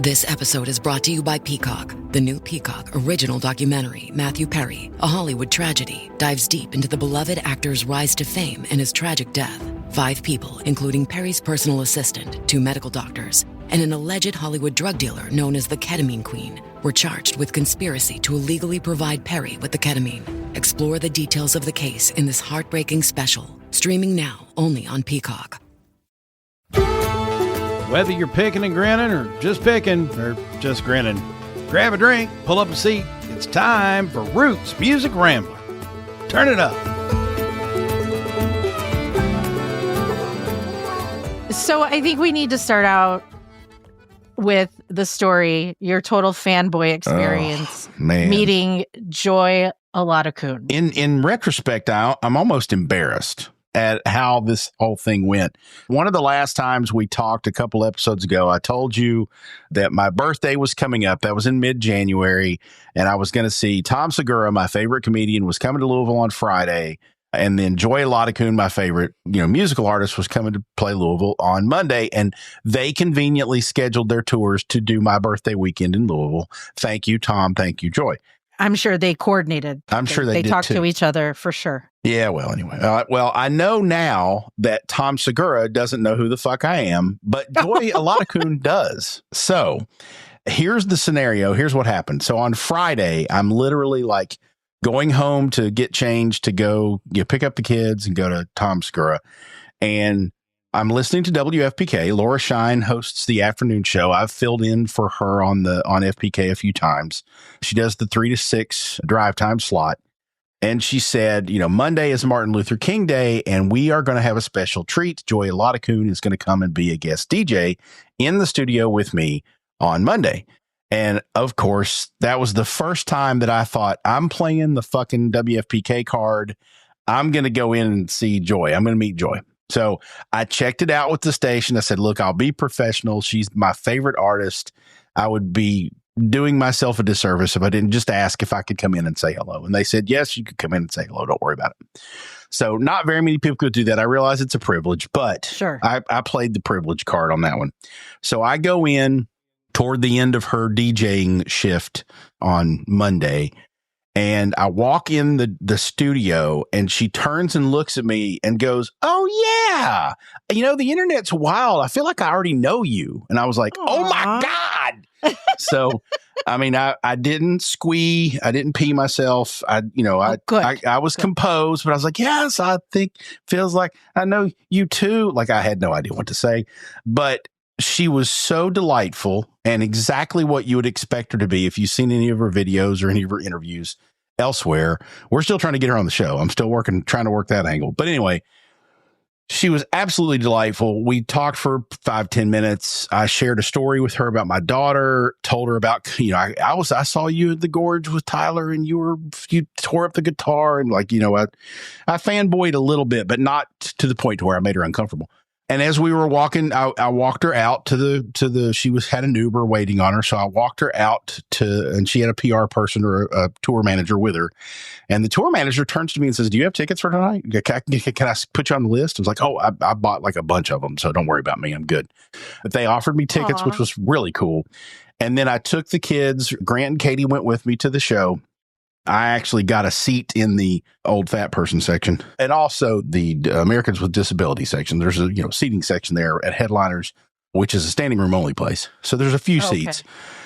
This episode is brought to you by Peacock. The new Peacock original documentary, Matthew Perry, A Hollywood Tragedy, dives deep into the beloved actor's rise to fame and his tragic death. 5 people, including Perry's personal assistant, 2 medical doctors, and an alleged Hollywood drug dealer known as the Ketamine Queen, were charged with conspiracy to illegally provide Perry with the ketamine. Explore the details of the case in this heartbreaking special, streaming now only on Peacock. Whether you're picking and grinning or just picking or just grinning, grab a drink, pull up a seat. It's time for Roots Music Rambler. Turn it up. So I think we need to start out with the story, your total fanboy experience, meeting Joy Alada-Kun. In retrospect, I'm almost embarrassed at how this whole thing went. One of the last times we talked a couple episodes ago, I told you that my birthday was coming up. That was in mid-January, and I was going to see Tom Segura, my favorite comedian, was coming to Louisville on Friday, and then Joy Alada-Kun, my favorite, musical artist, was coming to play Louisville on Monday, and they conveniently scheduled their tours to do my birthday weekend in Louisville. Thank you, Tom. Thank you, Joy. I'm sure they coordinated. I'm sure they did talked too. To each other for sure. Yeah, well, anyway. Well, I know now that Tom Segura doesn't know who the fuck I am, but Joy Alada-Kun does. So here's the scenario. Here's what happened. So on Friday, I'm literally like going home to get changed to go pick up the kids and go to Tom Segura. And I'm listening to WFPK. Laura Shine hosts the afternoon show. I've filled in for her on FPK a few times. She does the 3 to 6 drive time slot. And she said, Monday is Martin Luther King Day, and we are going to have a special treat. Joy Alada-Kun is going to come and be a guest DJ in the studio with me on Monday. And of course, that was the first time that I thought, I'm playing the fucking WFPK card. I'm going to go in and see Joy. I'm going to meet Joy. So I checked it out with the station. I said, look, I'll be professional. She's my favorite artist. I would be doing myself a disservice if I didn't just ask if I could come in and say hello. And they said, yes, you could come in and say hello. Don't worry about it. So not very many people could do that. I realize it's a privilege, but sure. I played the privilege card on that one. So I go in toward the end of her DJing shift on Monday, and I walk in the studio, and she turns and looks at me and goes, oh, yeah, the internet's wild. I feel like I already know you. And I was like, oh, my God. So, I didn't squee. I didn't pee myself. I was composed, but I was like, yes, I think feels like I know you too. Like I had no idea what to say, but she was so delightful and exactly what you would expect her to be if you've seen any of her videos or any of her interviews elsewhere. We're still trying to get her on the show. I'm still trying to work that angle. But anyway, she was absolutely delightful. We talked for 5-10 minutes. I shared a story with her about my daughter, told her about, I saw you at the Gorge with Tyler and you tore up the guitar and I fanboyed a little bit, but not to the point to where I made her uncomfortable. And as we were walking, I walked her out she had an Uber waiting on her. So I walked her out and she had a PR person or a tour manager with her. And the tour manager turns to me and says, do you have tickets for tonight? Can I put you on the list? I was like, oh, I bought like a bunch of them. So don't worry about me. I'm good. But they offered me tickets, which was really cool. And then I took the kids. Grant and Katie went with me to the show. I actually got a seat in the old fat person section and also the Americans with Disability section. There's a seating section there at Headliners, which is a standing room only place. So there's a few seats.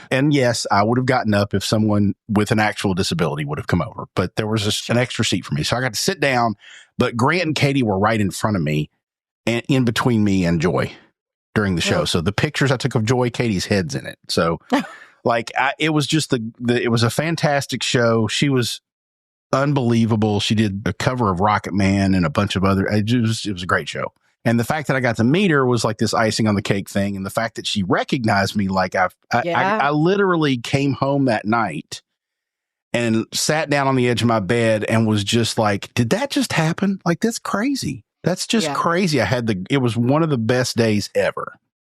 And yes, I would have gotten up if someone with an actual disability would have come over, but there was an extra seat for me. So I got to sit down, but Grant and Katie were right in front of me and in between me and Joy during the show. So the pictures I took of Joy, Katie's head's in it. So it was just it was a fantastic show. She was unbelievable. She did a cover of Rocket Man and a bunch of other, it was a great show. And the fact that I got to meet her was like this icing on the cake thing. And the fact that she recognized me, like I literally came home that night and sat down on the edge of my bed and was just like, did that just happen? Like, that's crazy. That's just crazy. It was one of the best days ever.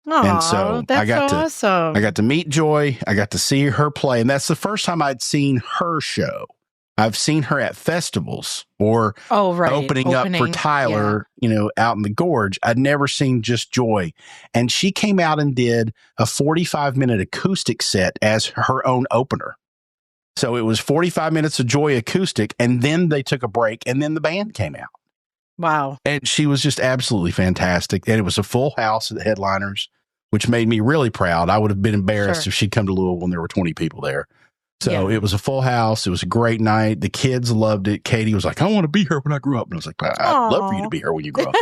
Aww, and so awesome. I got to meet Joy. I got to see her play. And that's the first time I'd seen her show. I've seen her at festivals or opening up for Tyler, out in the gorge. I'd never seen just Joy. And she came out and did a 45-minute acoustic set as her own opener. So it was 45 minutes of Joy acoustic, and then they took a break, and then the band came out. Wow. And she was just absolutely fantastic. And it was a full house of the headliners, which made me really proud. I would have been embarrassed if she'd come to Louisville and there were 20 people there. So it was a full house. It was a great night. The kids loved it. Katie was like, I want to be here when I grew up. And I was like, I'd love for you to be here when you grow up.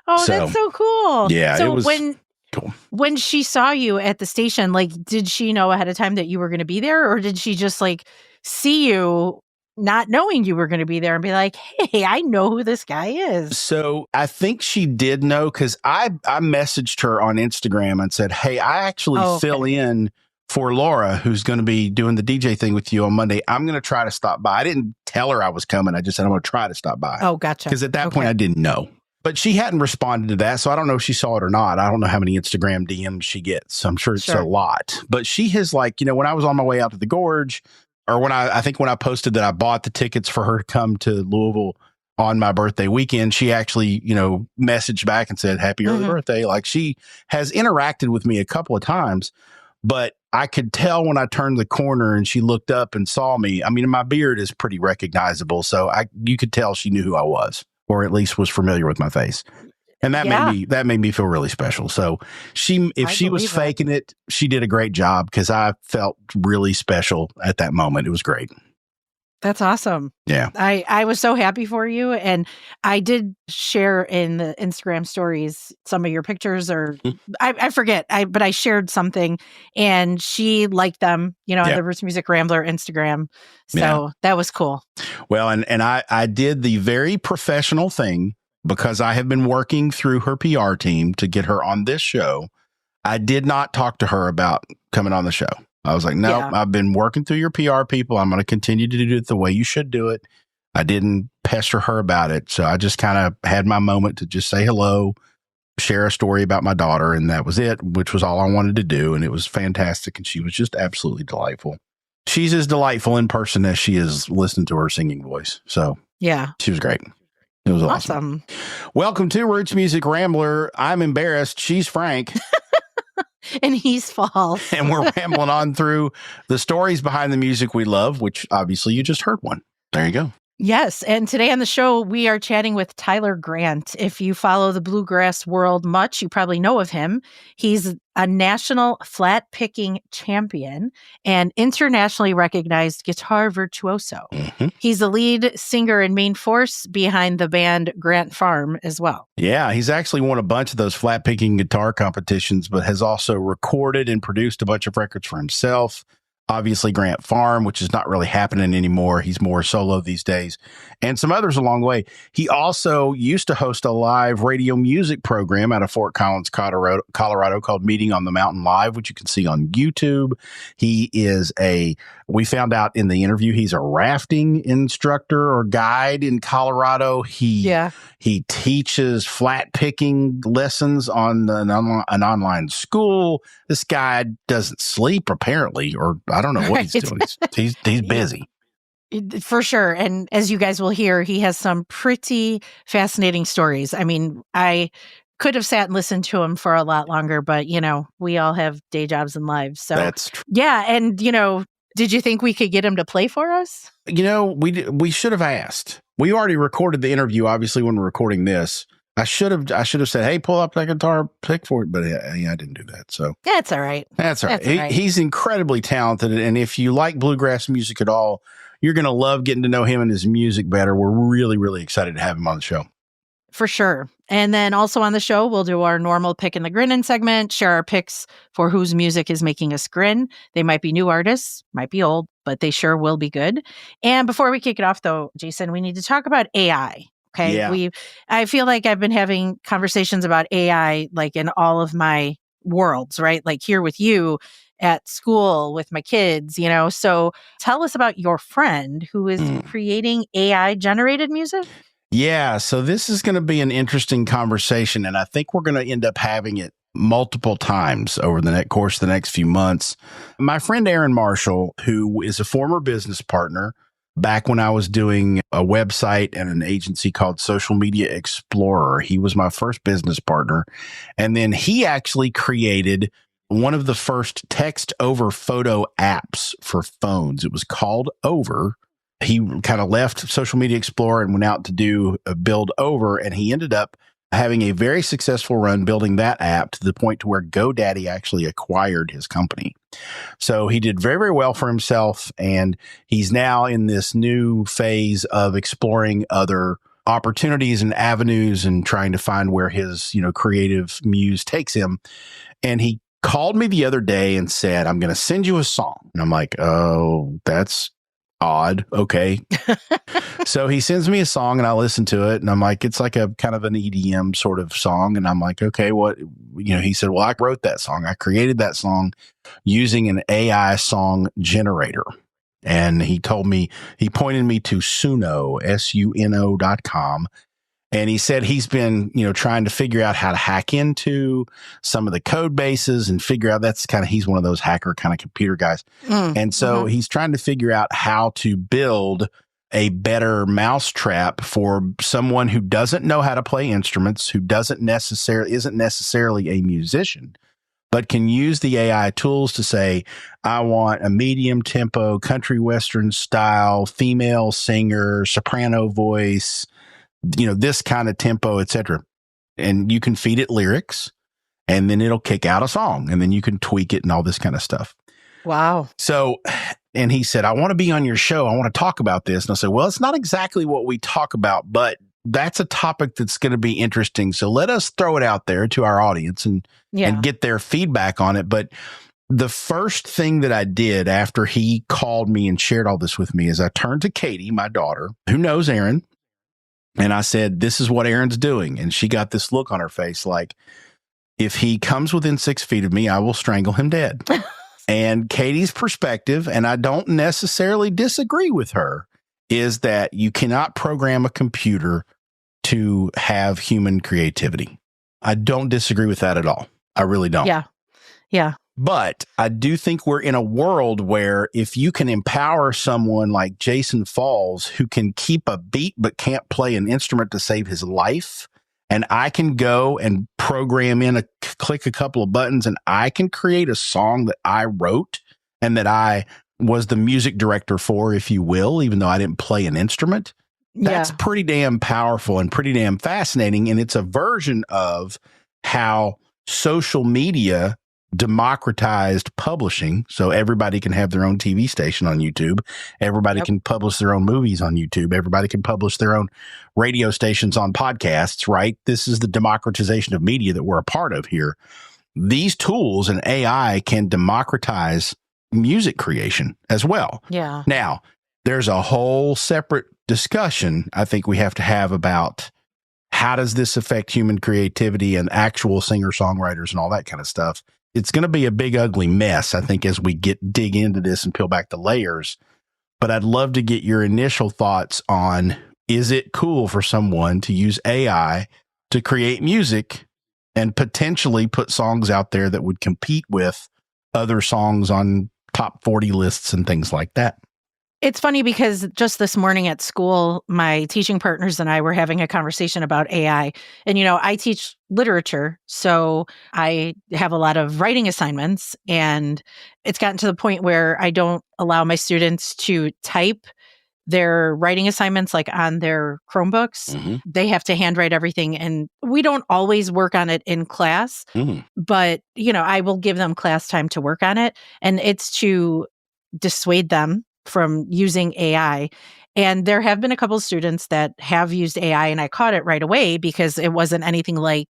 That's so cool. Yeah, so it was cool. When she saw you at the station, like, did she know ahead of time that you were going to be there? Or did she just like see you not knowing you were going to be there and be like, hey, I know who this guy is? So I think she did know, because I messaged her on Instagram and said, hey, I actually fill in for Laura, who's going to be doing the DJ thing with you on Monday. I'm going to try to stop by. I didn't tell her I was coming. I just said, I'm going to try to stop by. Oh, gotcha. Because at that point I didn't know. But she hadn't responded to that, so I don't know if she saw it or not. I don't know how many Instagram DMs she gets. I'm sure it's a lot. But she has, like, when I was on my way out to the gorge, or when I think when I posted that I bought the tickets for her to come to Louisville on my birthday weekend, she actually, messaged back and said, happy early birthday. Like, she has interacted with me a couple of times, but I could tell when I turned the corner and she looked up and saw me. I mean, my beard is pretty recognizable, so you could tell she knew who I was, or at least was familiar with my face. And that made me feel really special. So if she was faking it, she did a great job, because I felt really special at that moment. It was great. That's awesome. Yeah. I was so happy for you. And I did share in the Instagram stories some of your pictures, or I forget, but I shared something and she liked them, on the Roots Music Rambler Instagram. So that was cool. Well, and I did the very professional thing, because I have been working through her PR team to get her on this show. I did not talk to her about coming on the show. I was like, no, I've been working through your PR people. I'm going to continue to do it the way you should do it. I didn't pester her about it. So I just kind of had my moment to just say hello, share a story about my daughter. And that was it, which was all I wanted to do. And it was fantastic. And she was just absolutely delightful. She's as delightful in person as she is listening to her singing voice. So she was great. It was awesome. Welcome to Roots Music Rambler. I'm embarrassed. She's Frank. And he's false. And we're rambling on through the stories behind the music we love, which obviously you just heard one. There you go. Yes. And today on the show, we are chatting with Tyler Grant. If you follow the bluegrass world much, you probably know of him. He's a National Flatpicking Champion and internationally recognized guitar virtuoso. He's the lead singer and main force behind the band Grant Farm as well. Yeah, he's actually won a bunch of those flat-picking guitar competitions, but has also recorded and produced a bunch of records for himself. Obviously, Grant Farm, which is not really happening anymore. He's more solo these days, and some others along the way. He also used to host a live radio music program out of Fort Collins, Colorado called Meeting on the Mountain Live, which you can see on YouTube. He is we found out in the interview, he's a rafting instructor or guide in Colorado. He teaches flat picking lessons on an online school. This guy doesn't sleep, apparently, or I don't know what he's doing. He's busy. For sure. And as you guys will hear, he has some pretty fascinating stories. I mean, I could have sat and listened to him for a lot longer, but, we all have day jobs and lives. So that's true. Yeah. And, did you think we could get him to play for us? We should have asked. We already recorded the interview, obviously, when we're recording this. I should have said, hey, pull up that guitar, pick for it. But I didn't do that. So that's all right. That's all right. He's incredibly talented. And if you like bluegrass music at all, you're going to love getting to know him and his music better. We're really, really excited to have him on the show. For sure. And then also on the show, we'll do our normal Pickin the Grinnin segment, share our picks for whose music is making us grin. They might be new artists, might be old, but they sure will be good. And before we kick it off, though, Jason, we need to talk about AI. Okay. Yeah. I feel like I've been having conversations about AI, like in all of my worlds, right? Like here with you at school with my kids, So tell us about your friend who is creating AI generated music. Yeah, so this is going to be an interesting conversation, and I think we're going to end up having it multiple times over the course of the next few months. My friend Aaron Marshall, who is a former business partner back when I was doing a website and an agency called Social Media Explorer. He was my first business partner. And then he actually created one of the first text over photo apps for phones. It was called Over. He kind of left Social Media Explorer and went out to do a build Over, and he ended up having a very successful run building that app to the point to where GoDaddy actually acquired his company. So he did very, very well for himself, and he's now in this new phase of exploring other opportunities and avenues and trying to find where his, creative muse takes him. And he called me the other day and said, I'm going to send you a song. And I'm like, oh, that's odd. Okay. So he sends me a song and I listen to it and I'm like, it's like a kind of an EDM sort of song. And I'm like, okay, he said, well, I wrote that song. I created that song using an AI song generator. And he pointed me to Suno, SUNO.com. And he said he's been, trying to figure out how to hack into some of the code bases and figure out he's one of those hacker kind of computer guys. And so he's trying to figure out how to build a better mousetrap for someone who doesn't know how to play instruments, who isn't necessarily a musician, but can use the AI tools to say, I want a medium tempo, country western style, female singer, soprano voice, this kind of tempo, etc. And you can feed it lyrics and then it'll kick out a song and then you can tweak it and all this kind of stuff. Wow. So, and he said, I want to be on your show. I want to talk about this. And I said, well, it's not exactly what we talk about, but that's a topic that's going to be interesting. So let us throw it out there to our audience and get their feedback on it. But the first thing that I did after he called me and shared all this with me is I turned to Katie, my daughter, who knows Aaron. And I said, this is what Aaron's doing. And she got this look on her face like, if he comes within 6 feet of me, I will strangle him dead. And Katie's perspective, and I don't necessarily disagree with her, is that you cannot program a computer to have human creativity. I don't disagree with that at all. I really don't. Yeah. But I do think we're in a world where if you can empower someone like Jason Falls, who can keep a beat but can't play an instrument to save his life, and I can go and program click a couple of buttons and I can create a song that I wrote and that I was the music director for, if you will, even though I didn't play an instrument. That's pretty damn powerful and pretty damn fascinating. And it's a version of how social media democratized publishing. So everybody can have their own TV station on YouTube. Everybody can publish their own movies on YouTube. Everybody can publish their own radio stations on podcasts, right? This is the democratization of media that we're a part of here. These tools and AI can democratize music creation as well. Yeah. Now, there's a whole separate discussion I think we have to have about how does this affect human creativity and actual singer-songwriters and all that kind of stuff. It's going to be a big, ugly mess, I think, as we dig into this and peel back the layers. But I'd love to get your initial thoughts on, is it cool for someone to use AI to create music and potentially put songs out there that would compete with other songs on top 40 lists and things like that? It's funny because just this morning at school, my teaching partners and I were having a conversation about AI. And, I teach literature, so I have a lot of writing assignments. And it's gotten to the point where I don't allow my students to type their writing assignments like on their Chromebooks. Mm-hmm. They have to handwrite everything. And we don't always work on it in class, but, I will give them class time to work on it. And it's to dissuade them from using AI. And there have been a couple of students that have used AI, and I caught it right away because it wasn't anything like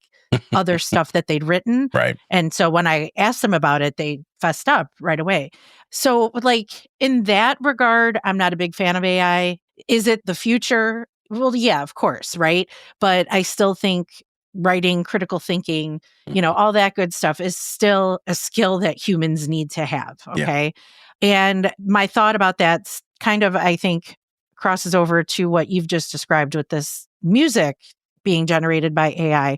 other stuff that they'd written. Right. And so when I asked them about it, they fessed up right away. So in that regard, I'm not a big fan of AI. Is it the future? Well, yeah, of course, right? But I still think writing, critical thinking, all that good stuff is still a skill that humans need to have. Okay. Yeah. And my thought about that kind of, I think, crosses over to what you've just described with this music being generated by AI.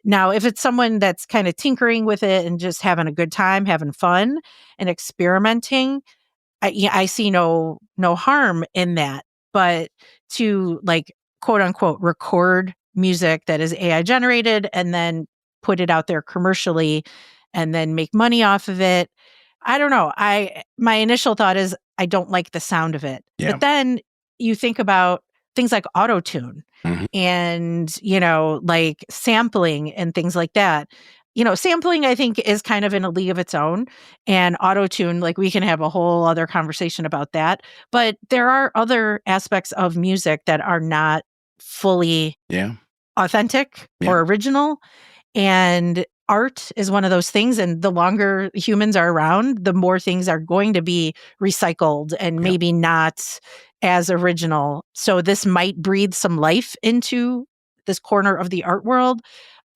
Now, if it's someone that's kind of tinkering with it and just having a good time, having fun and experimenting, I see no harm in that. but to like quote unquote record music that is AI generated and then put it out there commercially and then make money off of it. I don't know. My initial thought is I don't like the sound of it. Yeah. But then you think about things like auto-tune and, like sampling and things like that. Sampling, I think, is kind of in a league of its own. And auto-tune, like we can have a whole other conversation about that. But there are other aspects of music that are not fully authentic or original. And art is one of those things. And the longer humans are around, the more things are going to be recycled and maybe not as original. So this might breathe some life into this corner of the art world.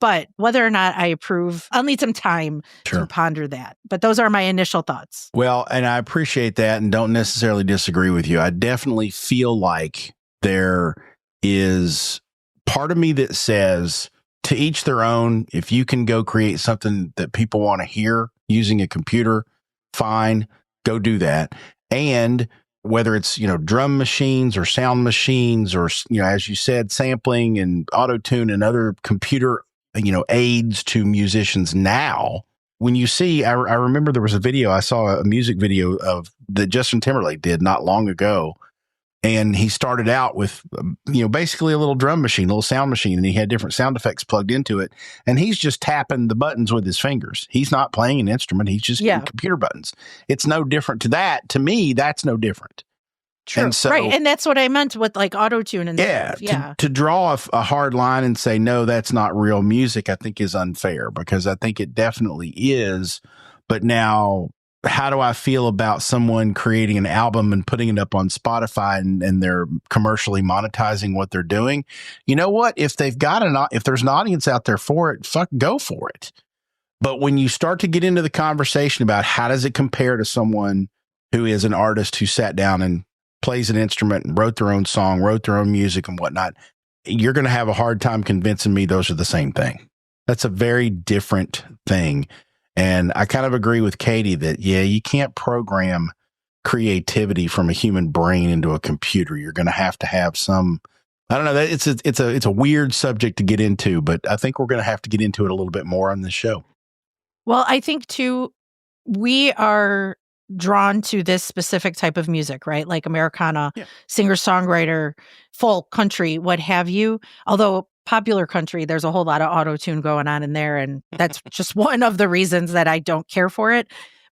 But whether or not I approve, I'll need some time to ponder that. But those are my initial thoughts. Well, and I appreciate that and don't necessarily disagree with you. I definitely feel like there is part of me that says, to each their own. If you can go create something that people want to hear using a computer, fine, go do that. And whether it's, drum machines or sound machines or, as you said, sampling and auto-tune and other computer, aids to musicians now, when you see, I remember there was a video, I saw a music video of that Justin Timberlake did not long ago. And he started out with, basically a little drum machine, a little sound machine, and he had different sound effects plugged into it. And he's just tapping the buttons with his fingers. He's not playing an instrument. He's just computer buttons. It's no different to that. To me, that's no different. True. And so, right. And that's what I meant with like auto-tune and stuff. Yeah. To draw a hard line and say, no, that's not real music, I think is unfair, because I think it definitely is. But now, how do I feel about someone creating an album and putting it up on Spotify and they're commercially monetizing what they're doing? You know what? If they've got if there's an audience out there for it, go for it. But when you start to get into the conversation about how does it compare to someone who is an artist who sat down and plays an instrument and wrote their own song, wrote their own music and whatnot, you're going to have a hard time convincing me those are the same thing. That's a very different thing. And I kind of agree with Katie that, you can't program creativity from a human brain into a computer. You're going to have some, I don't know, it's a weird subject to get into, but I think we're going to have to get into it a little bit more on this show. Well, I think too, we are drawn to this specific type of music, right? Like Americana, singer-songwriter, folk, country, what have you. Although popular country, there's a whole lot of auto-tune going on in there. And that's just one of the reasons that I don't care for it.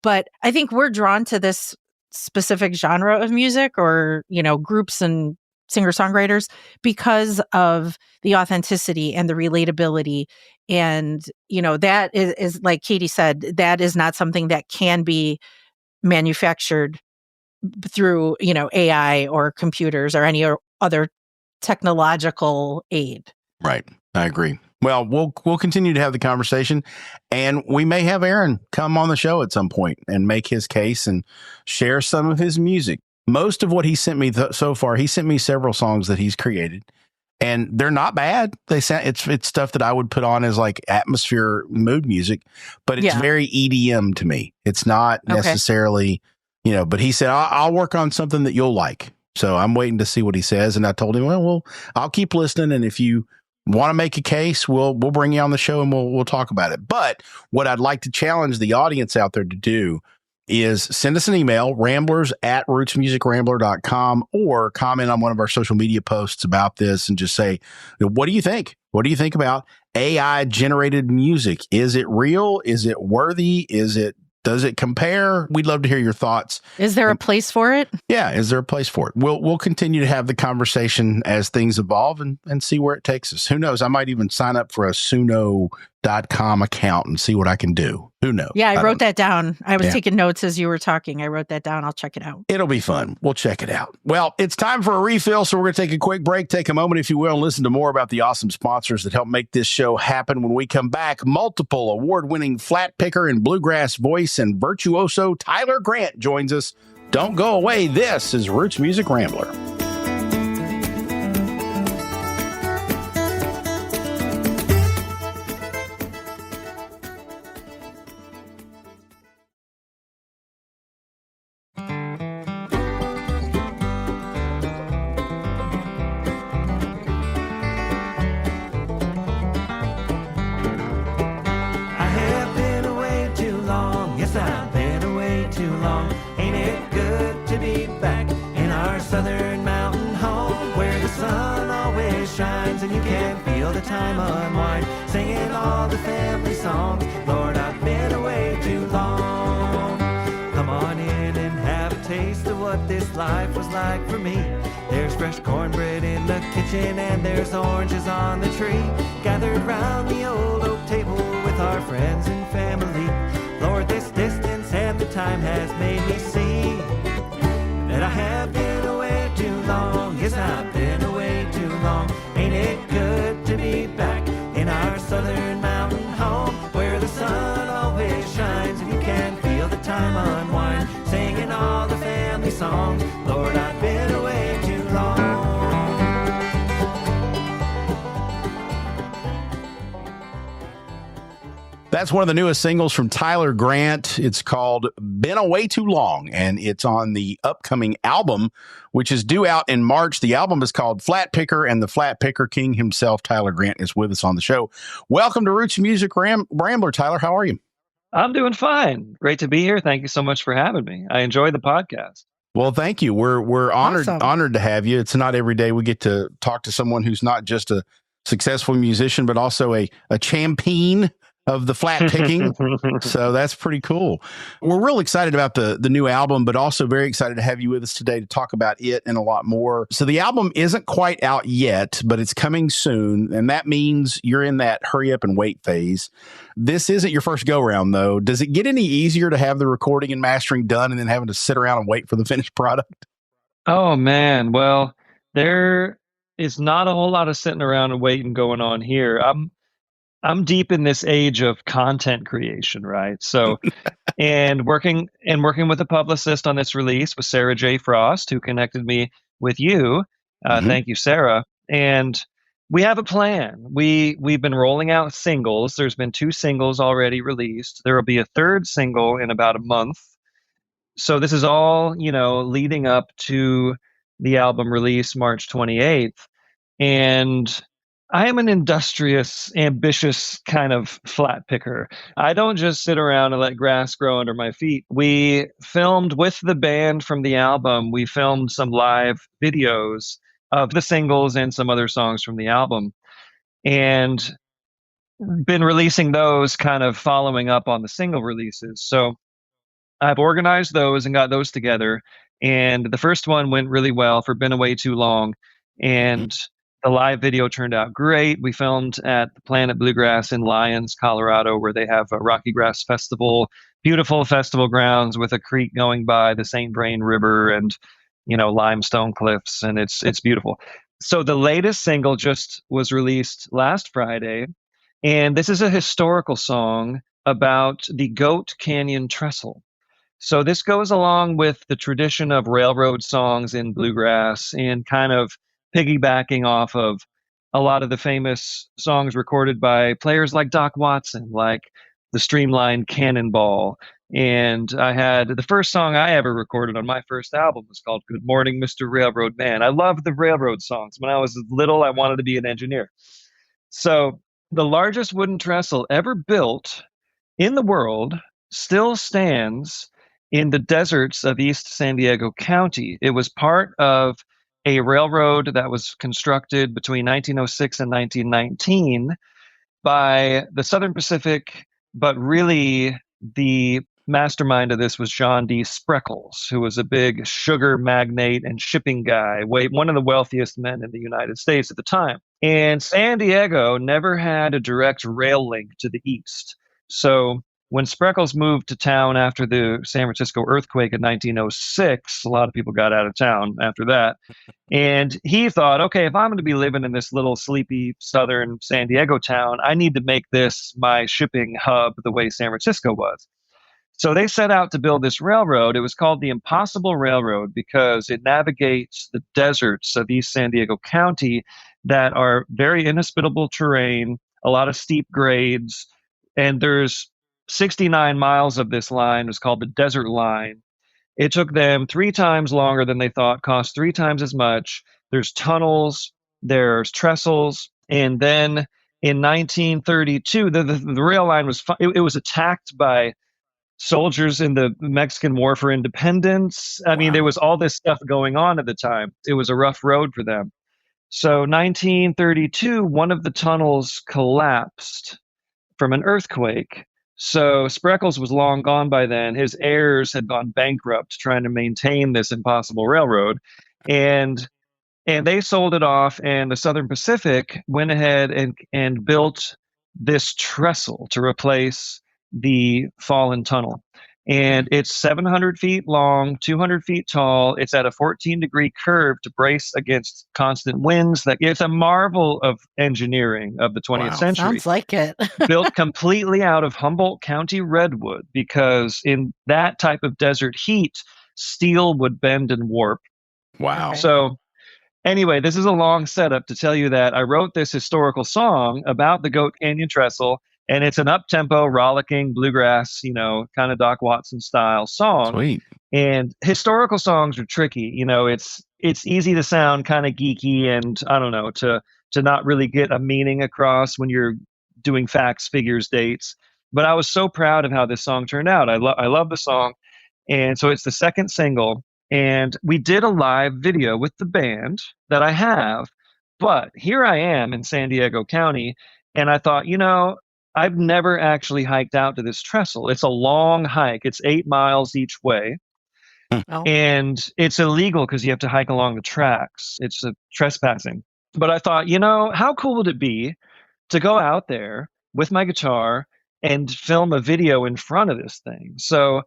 But I think we're drawn to this specific genre of music or, groups and singer-songwriters because of the authenticity and the relatability. And, that is like Katie said, that is not something that can be manufactured through, AI or computers or any other technological aid. Right. I agree. Well, we'll continue to have the conversation, and we may have Aaron come on the show at some point and make his case and share some of his music. Most of what he sent me so far, he sent me several songs that he's created, and they're not bad. They sound it's stuff that I would put on as like atmosphere mood music, but it's very EDM to me. It's not necessarily, but he said, I'll work on something that you'll like. So I'm waiting to see what he says. And I told him, well, I'll keep listening. And if you want to make a case, we'll bring you on the show and we'll talk about it. But what I'd like to challenge the audience out there to do is send us an email, ramblers@rootsmusicrambler.com, or comment on one of our social media posts about this and just say, what do you think? What do you think about AI generated music? Is it real? Is it worthy? Does it compare? We'd love to hear your thoughts. Is there a place for it? Yeah, is there a place for it? We'll continue to have the conversation as things evolve and see where it takes us. Who knows? I might even sign up for a Suno.com account and see what I can do. Who knows? Yeah, I wrote that down. I was taking notes as you were talking. I wrote that down. I'll check it out. It'll be fun. We'll check it out. Well, it's time for a refill, so we're going to take a quick break, take a moment, if you will, and listen to more about the awesome sponsors that help make this show happen. When we come back, multiple award-winning flat picker and bluegrass voice and virtuoso Tyler Grant joins us. Don't go away. This is Roots Music Rambler. time unwind, singing all the family songs. Lord, I've been away too long. Come on in and have a taste of what this life was like for me. There's fresh cornbread in the kitchen and there's oranges on the tree. Gathered round the old oak table with our friends and family. Lord, this distance and the time has made me see that I have been away too long. Yes, I've been away too long. Ain't it good to be back in our southern mountain home, where the sun always shines and you can feel the time unwind, singing all the family songs. Lord, I've been away too long. That's one of the newest singles from Tyler Grant. It's called Been Away Too Long, and it's on the upcoming album, which is due out in March. The album is called Flatpicker, and the Flatpicker King himself, Tyler Grant, is with us on the show. Welcome to Roots Music Rambler, Tyler. How are you? I'm doing fine. Great to be here. Thank you so much for having me. I enjoy the podcast. Well, thank you. We're honored Awesome. honored to have you. It's not every day we get to talk to someone who's not just a successful musician, but also a champion of the flat picking. So that's pretty cool. We're real excited about the new album, but also very excited to have you with us today to talk about it and a lot more. So the album isn't quite out yet, but it's coming soon. And that means you're in that hurry up and wait phase. This isn't your first go round though. Does it get any easier to have the recording and mastering done and then having to sit around and wait for the finished product? Oh, man. Well, there is not a whole lot of sitting around and waiting going on here. I'm deep in this age of content creation, right? So, and working with a publicist on this release was Sarah J. Frost, who connected me with you. Thank you, Sarah. And we have a plan. We've been rolling out singles. There's been 2 singles already released. There will be a 3rd single in about a month. So this is all, leading up to the album release March 28th. And I am an industrious, ambitious kind of flat picker. I don't just sit around and let grass grow under my feet. We filmed with the band from the album. We filmed some live videos of the singles and some other songs from the album, and been releasing those kind of following up on the single releases. So I've organized those and got those together. And the first one went really well for Been Away Too Long. And the live video turned out great. We filmed at the Planet Bluegrass in Lyons, Colorado, where they have a Rocky Grass Festival, beautiful festival grounds with a creek going by, the St. Vrain River, and limestone cliffs, and it's beautiful. So the latest single just was released last Friday, and this is a historical song about the Goat Canyon Trestle. So this goes along with the tradition of railroad songs in bluegrass and kind of piggybacking off of a lot of the famous songs recorded by players like Doc Watson, like the Streamlined Cannonball. And I had the first song I ever recorded on my first album was called Good Morning, Mr. Railroad Man. I loved the railroad songs. When I was little, I wanted to be an engineer. So the largest wooden trestle ever built in the world still stands in the deserts of East San Diego County. It was part of a railroad that was constructed between 1906 and 1919 by the Southern Pacific, but really the mastermind of this was John D. Spreckles, who was a big sugar magnate and shipping guy, one of the wealthiest men in the United States at the time. And San Diego never had a direct rail link to the east. So when Spreckles moved to town after the San Francisco earthquake in 1906, a lot of people got out of town after that. And he thought, okay, if I'm going to be living in this little sleepy southern San Diego town, I need to make this my shipping hub the way San Francisco was. So they set out to build this railroad. It was called the Impossible Railroad because it navigates the deserts of East San Diego County that are very inhospitable terrain, a lot of steep grades, and there's 69 miles of this line. Was called the Desert Line. It took them 3 times longer than they thought, cost 3 times as much. There's tunnels, there's trestles, and then in 1932, the rail line was it was attacked by soldiers in the Mexican War for Independence. I mean, there was all this stuff going on at the time. It was a rough road for them. So 1932, one of the tunnels collapsed from an earthquake. So Spreckles was long gone by then. His heirs had gone bankrupt trying to maintain this impossible railroad. And they sold it off, and the Southern Pacific went ahead and built this trestle to replace the fallen tunnel. And it's 700 feet long, 200 feet tall. It's at a 14-degree curve to brace against constant winds. It's a marvel of engineering of the 20th century. Sounds like it. Built completely out of Humboldt County redwood, because in that type of desert heat, steel would bend and warp. Wow. Okay. So anyway, this is a long setup to tell you that I wrote this historical song about the Goat Canyon Trestle, and it's an up-tempo, rollicking, bluegrass, kind of Doc Watson style song. Sweet. And historical songs are tricky. It's easy to sound kind of geeky and, I don't know, to not really get a meaning across when you're doing facts, figures, dates. But I was so proud of how this song turned out. I love the song. And so it's the second single. And we did a live video with the band that I have. But here I am in San Diego County, and I thought, I've never actually hiked out to this trestle. It's a long hike. It's 8 miles each way. Oh. And it's illegal because you have to hike along the tracks. It's a trespassing. But I thought, how cool would it be to go out there with my guitar and film a video in front of this thing? So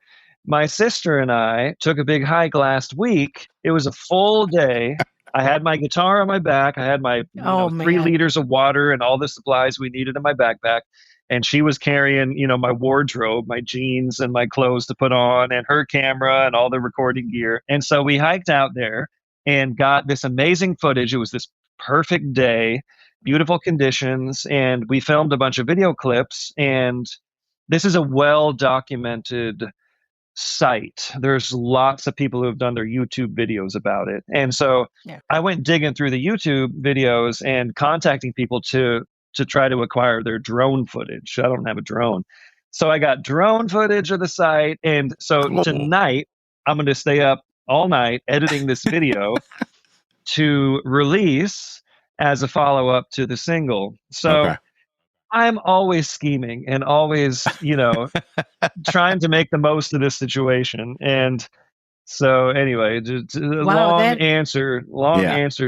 my sister and I took a big hike last week. It was a full day. I had my guitar on my back. I had my 3 liters of water and all the supplies we needed in my backpack. And she was carrying, my wardrobe, my jeans and my clothes to put on, and her camera and all the recording gear. And so we hiked out there and got this amazing footage. It was this perfect day, beautiful conditions. And we filmed a bunch of video clips. And this is a well-documented site. There's lots of people who have done their YouTube videos about it. And so I went digging through the YouTube videos and contacting people to try to acquire their drone footage. I don't have a drone. So I got drone footage of the site. And so tonight I'm going to stay up all night editing this video to release as a follow-up to the single. So I'm always scheming and always, trying to make the most of this situation. And so anyway, long answer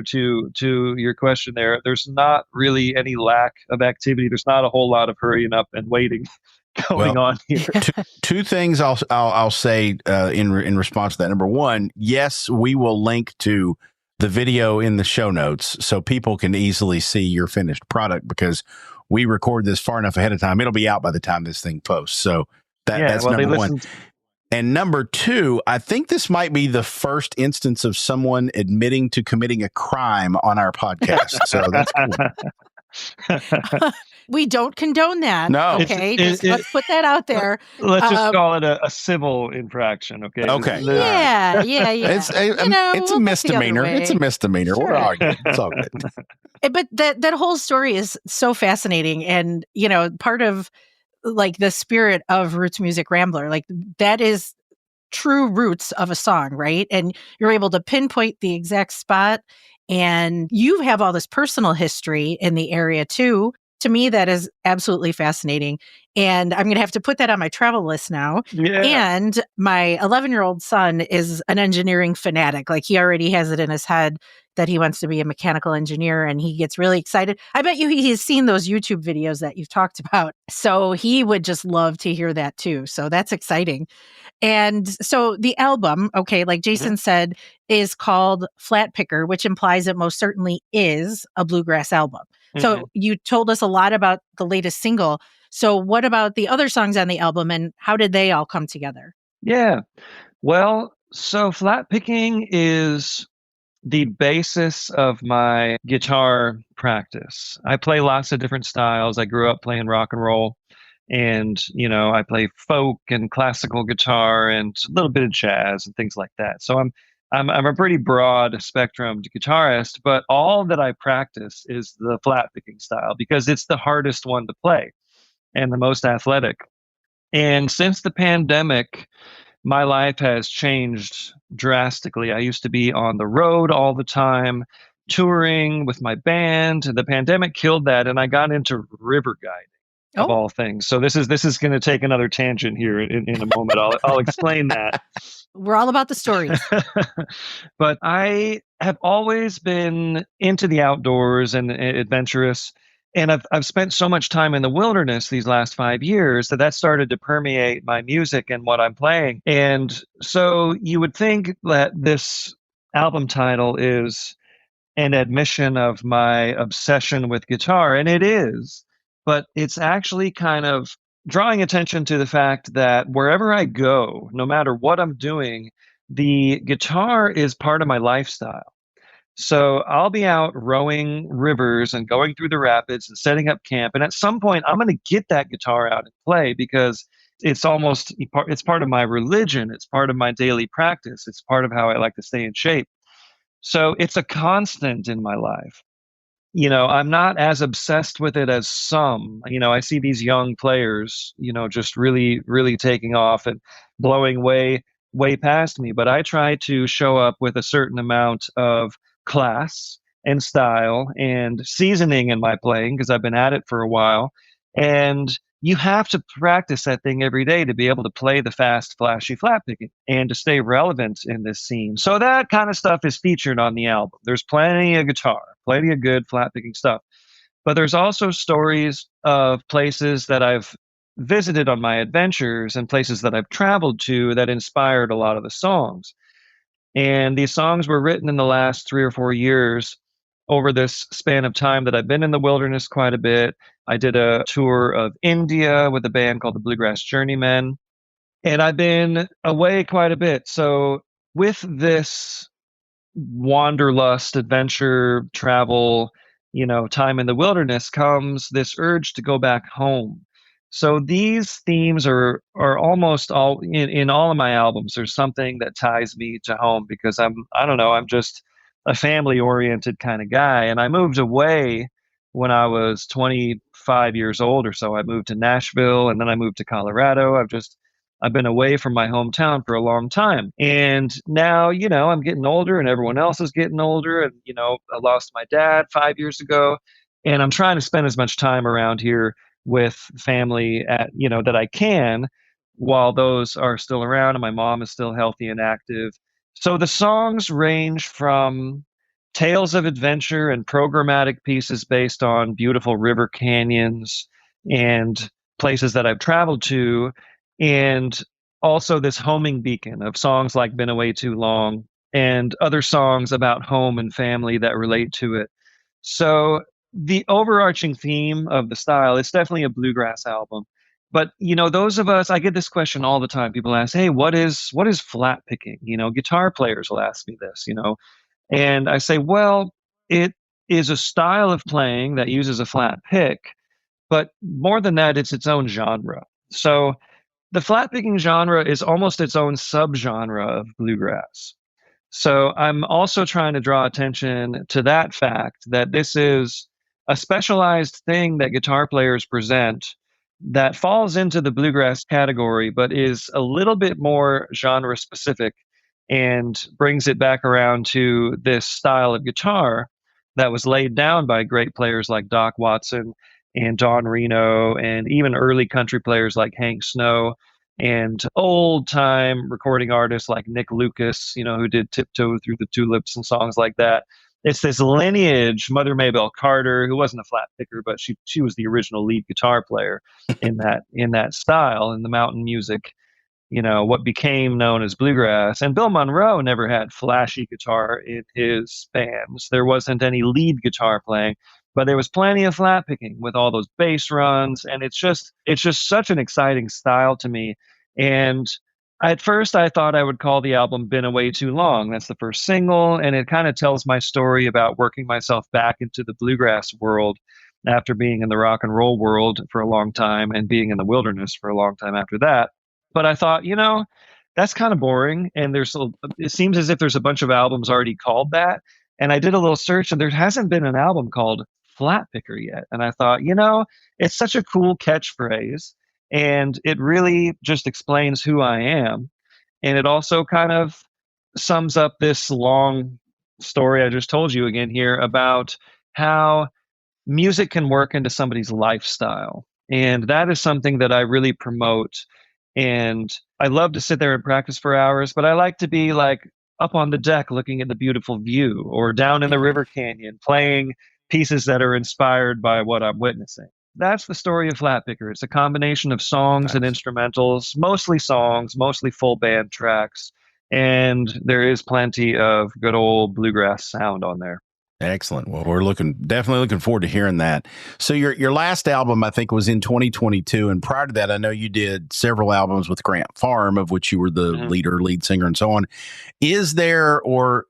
to your question there. There's not really any lack of activity. There's not a whole lot of hurrying up and waiting going on here. Two things I'll say in response to that. Number one, yes, we will link to the video in the show notes so people can easily see your finished product, because we record this far enough ahead of time. It'll be out by the time this thing posts. So that's number one. And number two, I think this might be the first instance of someone admitting to committing a crime on our podcast. So that's cool. We don't condone that. No. Okay. Let's put that out there. Let's just call it a civil infraction. Okay. Okay. Yeah. It's a misdemeanor. It's a misdemeanor. Sure. We're arguing. It's all good. But that whole story is so fascinating. And, part of like the spirit of Roots Music Rambler, like that is true roots of a song, right? And you're able to pinpoint the exact spot, and you have all this personal history in the area too. To me, that is absolutely fascinating. And I'm going to have to put that on my travel list now. Yeah. And my 11-year-old son is an engineering fanatic. Like he already has it in his head that he wants to be a mechanical engineer, and he gets really excited. I bet you he's seen those YouTube videos that you've talked about. So he would just love to hear that too. So that's exciting. And so the album, like Jason said, is called Flatpicker, which implies it most certainly is a bluegrass album. So you told us a lot about the latest single. So what about the other songs on the album, and how did they all come together? Yeah. Well, so flatpicking is the basis of my guitar practice. I play lots of different styles. I grew up playing rock and roll, and I play folk and classical guitar and a little bit of jazz and things like that. So I'm a pretty broad spectrum guitarist, but all that I practice is the flatpicking style because it's the hardest one to play and the most athletic. And since the pandemic, my life has changed drastically. I used to be on the road all the time, touring with my band. The pandemic killed that, and I got into river guiding of all things. So this is going to take another tangent here in a moment. I'll explain that. We're all about the stories. But I have always been into the outdoors and adventurous. And I've spent so much time in the wilderness these last 5 years that started to permeate my music and what I'm playing. And so you would think that this album title is an admission of my obsession with guitar, and it is, but it's actually kind of drawing attention to the fact that wherever I go, no matter what I'm doing, the guitar is part of my lifestyle. So I'll be out rowing rivers and going through the rapids and setting up camp. And at some point, I'm going to get that guitar out and play because it's part of my religion. It's part of my daily practice. It's part of how I like to stay in shape. So it's a constant in my life. I'm not as obsessed with it as some. I see these young players, just really, really taking off and blowing way, way past me. But I try to show up with a certain amount of class and style and seasoning in my playing because I've been at it for a while. And you have to practice that thing every day to be able to play the fast, flashy flat picking and to stay relevant in this scene. So that kind of stuff is featured on the album. There's plenty of guitar, plenty of good flat picking stuff. But there's also stories of places that I've visited on my adventures and places that I've traveled to that inspired a lot of the songs. And these songs were written in the last 3 or 4 years over this span of time that I've been in the wilderness quite a bit. I did a tour of India with a band called the Bluegrass Journeymen, and I've been away quite a bit. So with this wanderlust, adventure, travel, time in the wilderness comes this urge to go back home. So these themes are almost all in all of my albums. There's something that ties me to home because I'm just a family oriented kind of guy. And I moved away when I was 25 years old or so. I moved to Nashville and then I moved to Colorado. I've been away from my hometown for a long time. And now, I'm getting older and everyone else is getting older. And, I lost my dad 5 years ago. And I'm trying to spend as much time around here with family that I can while those are still around and my mom is still healthy and active. So the songs range from tales of adventure and programmatic pieces based on beautiful river canyons and places that I've traveled to, and also this homing beacon of songs like Been Away Too Long and other songs about home and family that relate to it. So the overarching theme of the style, it's definitely a bluegrass album. But, those of us, I get this question all the time. People ask, hey, what is flat picking? Guitar players will ask me this, and I say, well, it is a style of playing that uses a flat pick, but more than that, it's its own genre. So the flat picking genre is almost its own subgenre of bluegrass. So I'm also trying to draw attention to that fact that this is a specialized thing that guitar players present that falls into the bluegrass category, but is a little bit more genre specific and brings it back around to this style of guitar that was laid down by great players like Doc Watson and Don Reno and even early country players like Hank Snow and old time recording artists like Nick Lucas, who did Tiptoe Through the Tulips and songs like that. It's this lineage, Mother Maybelle Carter, who wasn't a flat picker, but she was the original lead guitar player in that style, in the mountain music, what became known as bluegrass. And Bill Monroe never had flashy guitar in his bands. There wasn't any lead guitar playing, but there was plenty of flat picking with all those bass runs. And it's just such an exciting style to me. And at first I thought I would call the album Been Away Too Long. That's the first single. And it kind of tells my story about working myself back into the bluegrass world after being in the rock and roll world for a long time and being in the wilderness for a long time after that. But I thought, that's kind of boring. And it seems as if there's a bunch of albums already called that. And I did a little search and there hasn't been an album called Flatpicker yet. And I thought, it's such a cool catchphrase. And it really just explains who I am. And it also kind of sums up this long story I just told you again here about how music can work into somebody's lifestyle. And that is something that I really promote. And I love to sit there and practice for hours, but I like to be like up on the deck looking at the beautiful view, or down in the river canyon playing pieces that are inspired by what I'm witnessing. That's the story of Flatpicker. It's a combination of songs and instrumentals, mostly songs, mostly full band tracks. And there is plenty of good old bluegrass sound on there. Excellent. Well, we're definitely looking forward to hearing that. So your last album, I think, was in 2022, and prior to that, I know you did several albums with Grant Farm, of which you were the lead singer, and so on. Is there,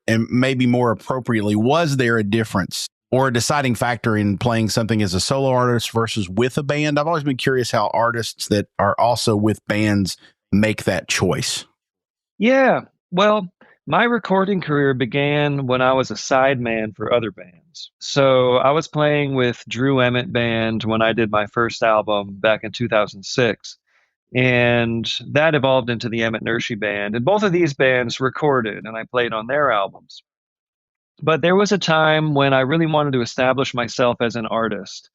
and maybe more appropriately, was there a difference or a deciding factor in playing something as a solo artist versus with a band? I've always been curious how artists that are also with bands make that choice. Yeah. Well, my recording career began when I was a sideman for other bands. So I was playing with Drew Emmett Band when I did my first album back in 2006. And that evolved into the Emmett Nurshi Band. And both of these bands recorded, and I played on their albums. But there was a time when I really wanted to establish myself as an artist.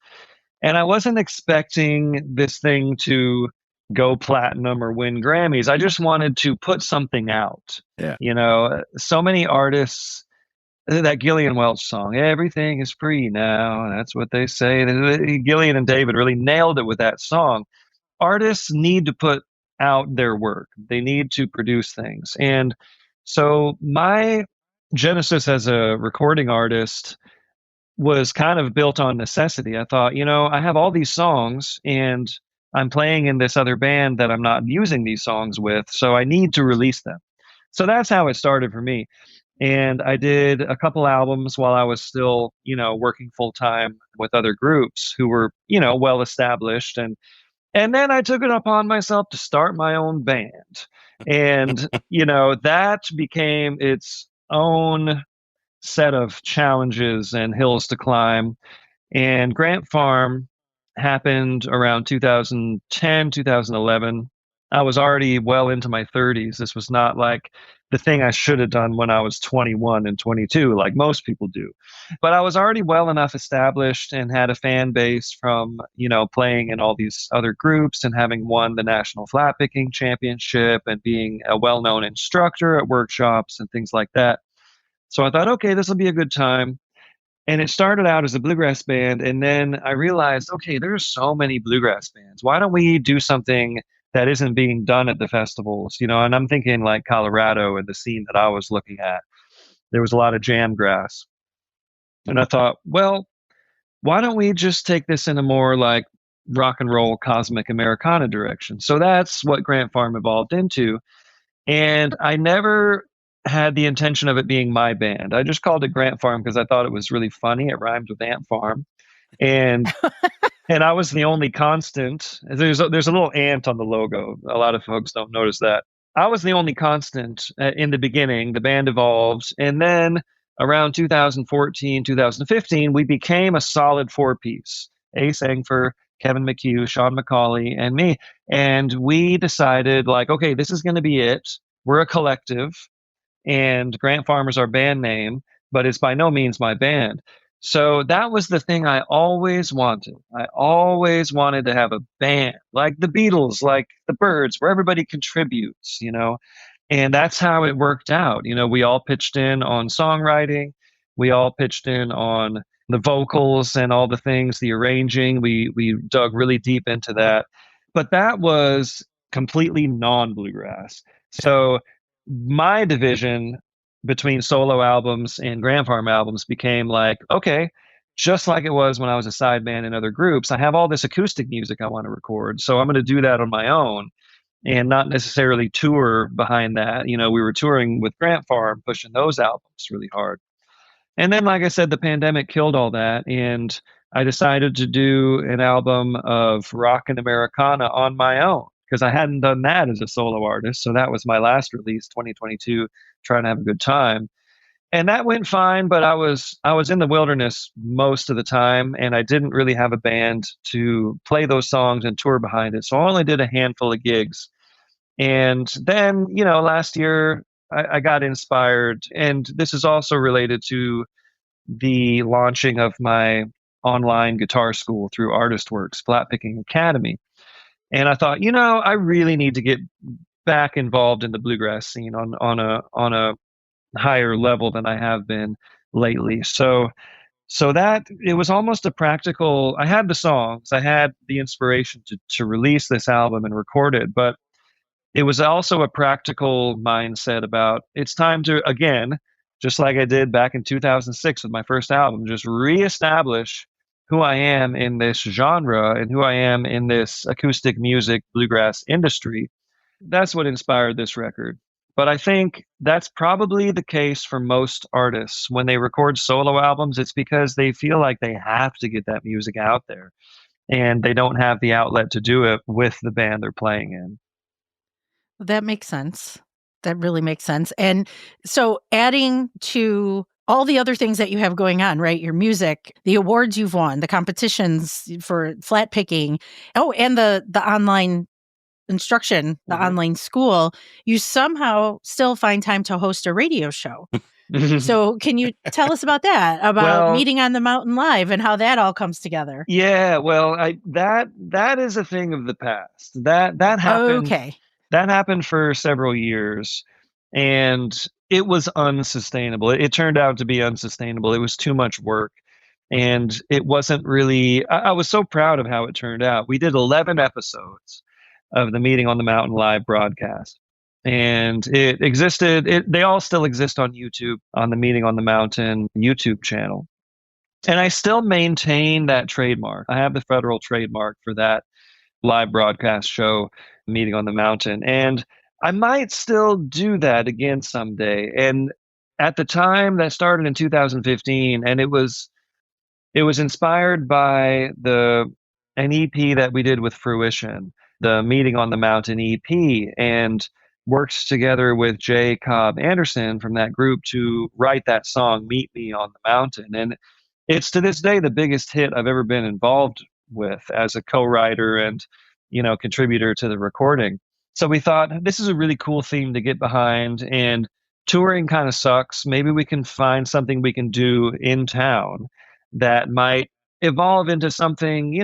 And I wasn't expecting this thing to go platinum or win Grammys. I just wanted to put something out. Yeah. You know, so many artists, that Gillian Welch song, everything is free now. That's what they say. Gillian and David really nailed it with that song. Artists need to put out their work. They need to produce things. And so my genesis as a recording artist was kind of built on necessity. I thought, I have all these songs and I'm playing in this other band that I'm not using these songs with, so I need to release them. So that's how it started for me. And I did a couple albums while I was still, working full time with other groups who were, well established. And then I took it upon myself to start my own band. And, that became its own set of challenges and hills to climb. And Grant Farm happened around 2010, 2011. I was already well into my 30s. This was not like the thing I should have done when I was 21 and 22, like most people do. But I was already well enough established and had a fan base from, playing in all these other groups and having won the National Flatpicking Championship and being a well-known instructor at workshops and things like that. So I thought, okay, this will be a good time. And it started out as a bluegrass band. And then I realized, okay, there's so many bluegrass bands. Why don't we do something that isn't being done at the festivals? And I'm thinking like Colorado and the scene that I was looking at. There was a lot of jam grass. And I thought, well, why don't we just take this in a more like rock and roll cosmic Americana direction? So that's what Grant Farm evolved into. And I never had the intention of it being my band. I just called it Grant Farm because I thought it was really funny. It rhymed with Ant Farm. And and I was the only constant. There's a little ant on the logo. A lot of folks don't notice that. I was the only constant in the beginning. The band evolved. And then around 2014, 2015, we became a solid four-piece. Ace Engfer, Kevin McHugh, Sean McCauley, and me. And we decided, like, okay, this is going to be it. We're a collective. And Grant Farm is our band name, but it's by no means my band. So that was the thing I always wanted. I always wanted to have a band, like the Beatles, like the Byrds, where everybody contributes, and that's how it worked out. We all pitched in on songwriting. We all pitched in on the vocals and all the things, the arranging. We dug really deep into that. But that was completely non-bluegrass. So my division between solo albums and Grant Farm albums became like, okay, just like it was when I was a sideman in other groups, I have all this acoustic music I want to record. So I'm going to do that on my own and not necessarily tour behind that. We were touring with Grant Farm, pushing those albums really hard. And then, like I said, the pandemic killed all that. And I decided to do an album of rock and Americana on my own, because I hadn't done that as a solo artist. So that was my last release, 2022, trying to have a good time. And that went fine, but I was in the wilderness most of the time, and I didn't really have a band to play those songs and tour behind it. So I only did a handful of gigs. And then, last year I got inspired, and this is also related to the launching of my online guitar school through ArtistWorks Flatpicking Academy. And I thought, I really need to get back involved in the bluegrass scene on a higher level than I have been lately. So that it was almost a practical. I had the songs, I had the inspiration to release this album and record it, but it was also a practical mindset about it's time to, again, just like I did back in 2006 with my first album, just reestablish who I am in this genre and who I am in this acoustic music bluegrass industry. That's what inspired this record. But I think that's probably the case for most artists. When they record solo albums, it's because they feel like they have to get that music out there and they don't have the outlet to do it with the band they're playing in. That makes sense. That really makes sense. And so adding to all the other things that you have going on, right? Your music, the awards you've won, the competitions for flat picking, and the online instruction, the online school, you somehow still find time to host a radio show. So can you tell us about that, about Meeting on the Mountain Live and how that all comes together? Yeah, well, that is a thing of the past. That happened. Okay. That happened for several years, and it was unsustainable. It turned out to be unsustainable. It was too much work, and it wasn't really. I was so proud of how it turned out. We did 11 episodes of the Meeting on the Mountain Live broadcast, and it existed. They all still exist on YouTube, on the Meeting on the Mountain YouTube channel. And I still maintain that trademark. I have the federal trademark for that live broadcast show, Meeting on the Mountain. And I might still do that again someday. And at the time, that started in 2015, and it was inspired by an EP that we did with Fruition, the Meeting on the Mountain EP, and worked together with Jay Cobb Anderson from that group to write that song, Meet Me on the Mountain. And it's to this day the biggest hit I've ever been involved with as a co-writer and, contributor to the recording. So we thought this is a really cool theme to get behind, and touring kind of sucks. Maybe we can find something we can do in town that might evolve into something,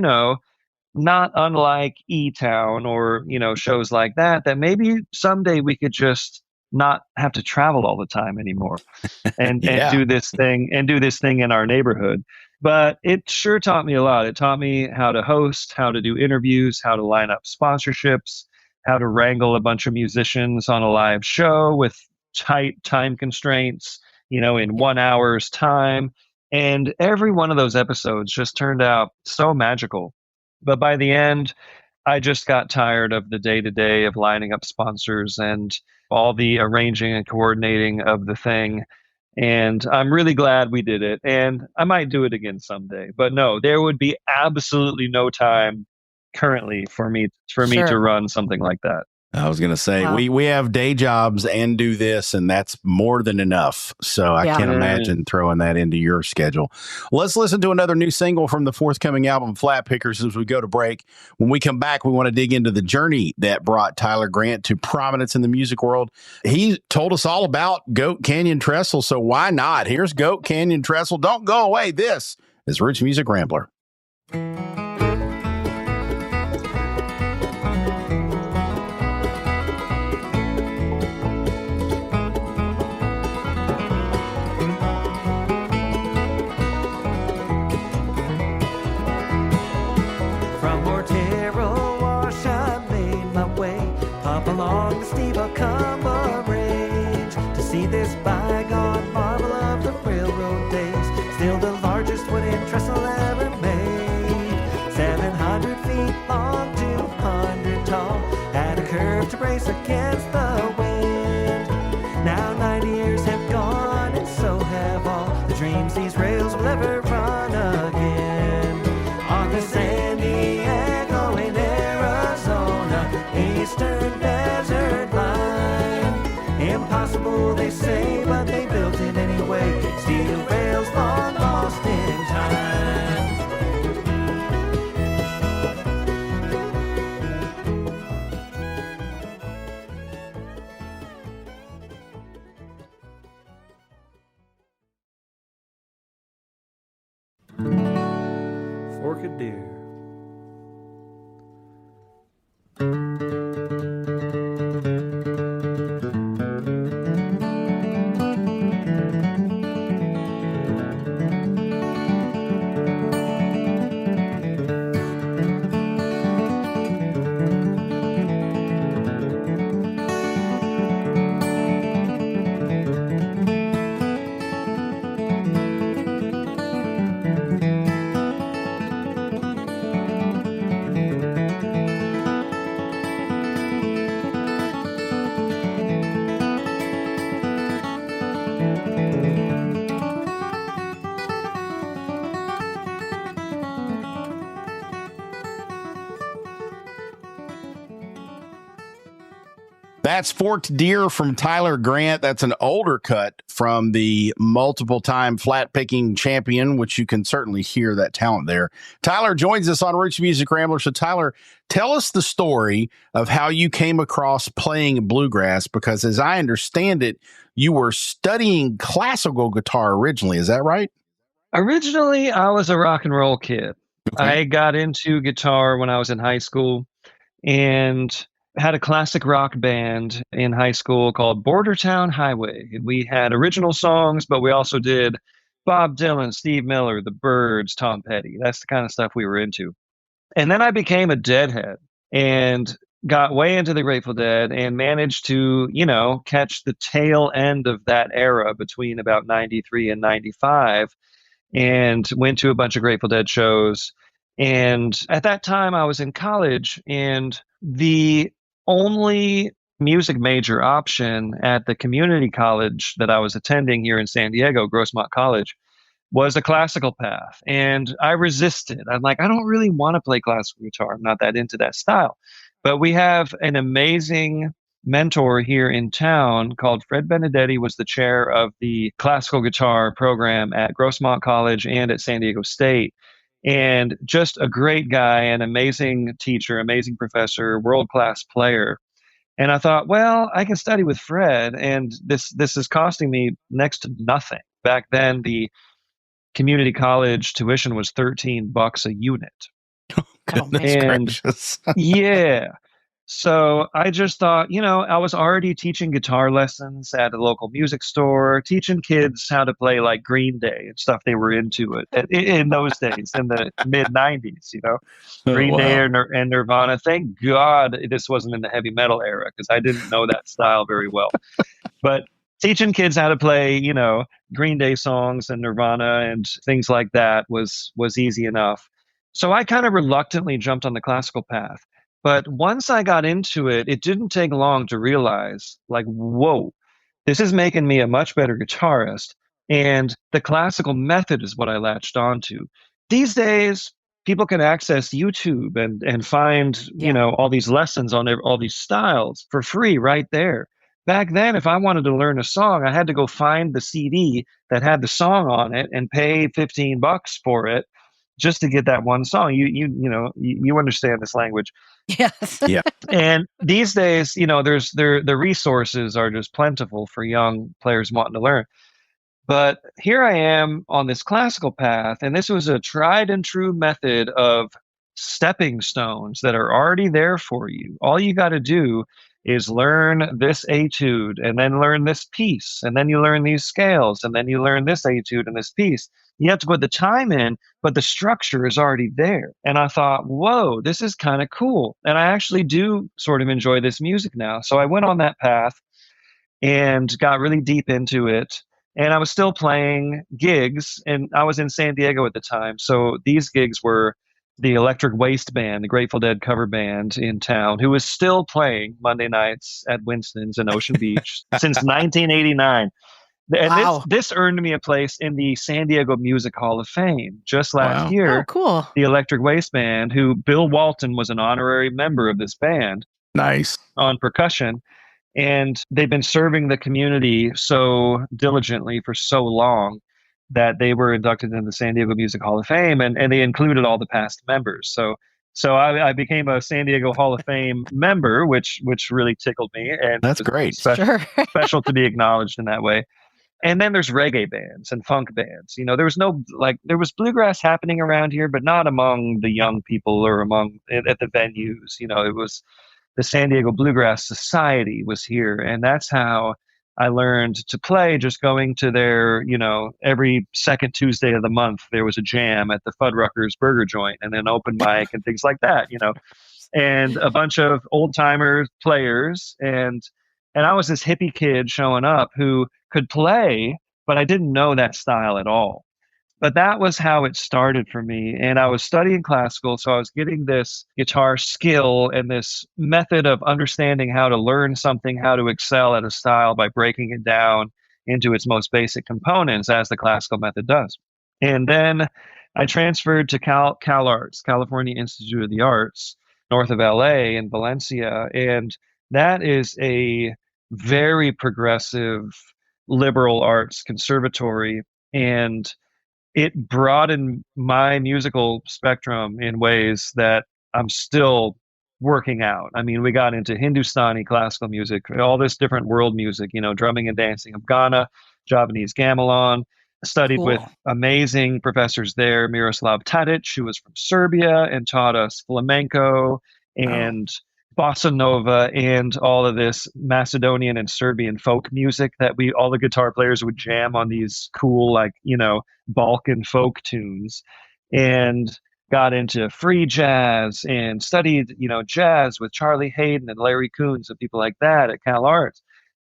not unlike E-Town or, shows like that maybe someday we could just not have to travel all the time anymore and do this thing in our neighborhood. But it sure taught me a lot. It taught me how to host, how to do interviews, how to line up sponsorships, how to wrangle a bunch of musicians on a live show with tight time constraints, in 1 hour's time. And every one of those episodes just turned out so magical. But by the end, I just got tired of the day-to-day of lining up sponsors and all the arranging and coordinating of the thing. And I'm really glad we did it. And I might do it again someday. But no, there would be absolutely no time currently for me to run something like that. I was going to say, we have day jobs and do this, and that's more than enough. So I can't imagine throwing that into your schedule. Let's listen to another new single from the forthcoming album, Flatpickers, as we go to break. When we come back, we want to dig into the journey that brought Tyler Grant to prominence in the music world. He told us all about Goat Canyon Trestle, so why not? Here's Goat Canyon Trestle. Don't go away. This is Roots Music Rambler. Along the steep Acumba Range to see this bygone marvel of the railroad days. Still the largest wooden trestle ever made. 700 feet long, 200 tall, had a curve to brace against the wind. Now 90 years have gone, and so have all the dreams these rails will ever run again. On the San Diego in Arizona, eastern desert line. Impossible, they say, but they built it anyway. Steel rails long lost in time. orchid deer. That's Forked Deer from Tyler Grant. That's an older cut from the multiple-time flat-picking champion, which you can certainly hear that talent there. Tyler joins us on Roots Music Rambler. So, Tyler, tell us the story of how you came across playing bluegrass, because as I understand it, you were studying classical guitar originally. Is that right? Originally, I was a rock and roll kid. Okay. I got into guitar when I was in high school and had a classic rock band in high school called Bordertown Highway. And we had original songs, but we also did Bob Dylan, Steve Miller, The Byrds, Tom Petty. That's the kind of stuff we were into. And then I became a Deadhead and got way into the Grateful Dead and managed to, catch the tail end of that era between about 93 and 95, and went to a bunch of Grateful Dead shows. And at that time I was in college, and the only music major option at the community college that I was attending here in San Diego, Grossmont College, was a classical path. And I resisted. I'm like, I don't really want to play classical guitar. I'm not that into that style. But we have an amazing mentor here in town called Fred Benedetti, was the chair of the classical guitar program at Grossmont College and at San Diego State. And just a great guy, an amazing teacher, amazing professor, world-class player. And I thought, well, I can study with Fred, and this is costing me next to nothing. Back then, the community college tuition was $13 a unit. Goodness gracious. Yeah. So I just thought, I was already teaching guitar lessons at a local music store, teaching kids how to play like Green Day and stuff they were into in those days, in the mid 90s, Green Day and Nirvana. Thank God this wasn't in the heavy metal era, because I didn't know that style very well. But teaching kids how to play, Green Day songs and Nirvana and things like that was easy enough. So I kind of reluctantly jumped on the classical path. But once I got into it, it didn't take long to realize, like, whoa, this is making me a much better guitarist. And the classical method is what I latched onto. These days, people can access YouTube and find, all these lessons on all these styles for free right there. Back then, if I wanted to learn a song, I had to go find the CD that had the song on it and pay $15 for it just to get that one song. You understand this language. Yes. Yeah. And these days, the resources are just plentiful for young players wanting to learn. But here I am on this classical path, and this was a tried and true method of stepping stones that are already there for you. All you got to do is learn this etude, and then learn this piece, and then you learn these scales, and then you learn this etude and this piece. You have to put the time in, but the structure is already there. And I thought, whoa, this is kind of cool. And I actually do sort of enjoy this music now. So I went on that path and got really deep into it. And I was still playing gigs, and I was in San Diego at the time. So these gigs were the Electric Waste Band, the Grateful Dead cover band in town, who was still playing Monday nights at Winston's in Ocean Beach since 1989. And Wow. this earned me a place in the San Diego Music Hall of Fame. Just last year, Oh, cool. the Electric Waste Band, who Bill Walton was an honorary member of this band. Nice. On percussion. And they've been serving the community so diligently for so long that they were inducted into the San Diego Music Hall of Fame, and they included all the past members. So I became a San Diego Hall of Fame member, which really tickled me. And that's great. Special to be acknowledged in that way. And then there's reggae bands and funk bands. There was no, there was bluegrass happening around here, but not among the young people or at the venues. It was the San Diego Bluegrass Society was here. And that's how I learned to play, just going to their, every second Tuesday of the month, there was a jam at the Fuddruckers Burger Joint and an open mic and things like that, and a bunch of old timers players. And I was this hippie kid showing up who could play, but I didn't know that style at all. But that was how it started for me. And I was studying classical, so I was getting this guitar skill and this method of understanding how to learn something, how to excel at a style by breaking it down into its most basic components, as the classical method does. And then I transferred to CalArts, California Institute of the Arts, north of LA in Valencia. And that is a very progressive liberal arts conservatory. And it broadened my musical spectrum in ways that I'm still working out. I mean, we got into Hindustani classical music, all this different world music, drumming and dancing of Ghana, Javanese gamelan. Studied with amazing professors there, Miroslav Tadic, who was from Serbia and taught us flamenco and bossa nova and all of this Macedonian and Serbian folk music that all the guitar players would jam on these cool, Balkan folk tunes, and got into free jazz and studied, jazz with Charlie Hayden and Larry Coons and people like that at CalArts.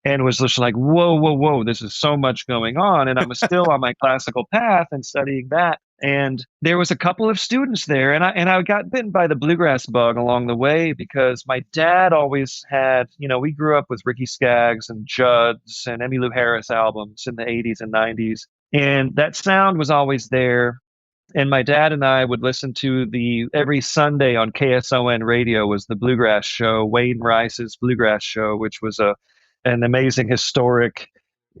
And was just like, whoa, this is so much going on. And I was still on my classical path and studying that. And there was a couple of students there, and I got bitten by the bluegrass bug along the way, because my dad always had, we grew up with Ricky Skaggs and Judds and Emmylou Harris albums in the 80s and 90s. And that sound was always there. And my dad and I would listen to every Sunday on KSON radio was the bluegrass show, Wayne Rice's bluegrass show, which was an amazing historic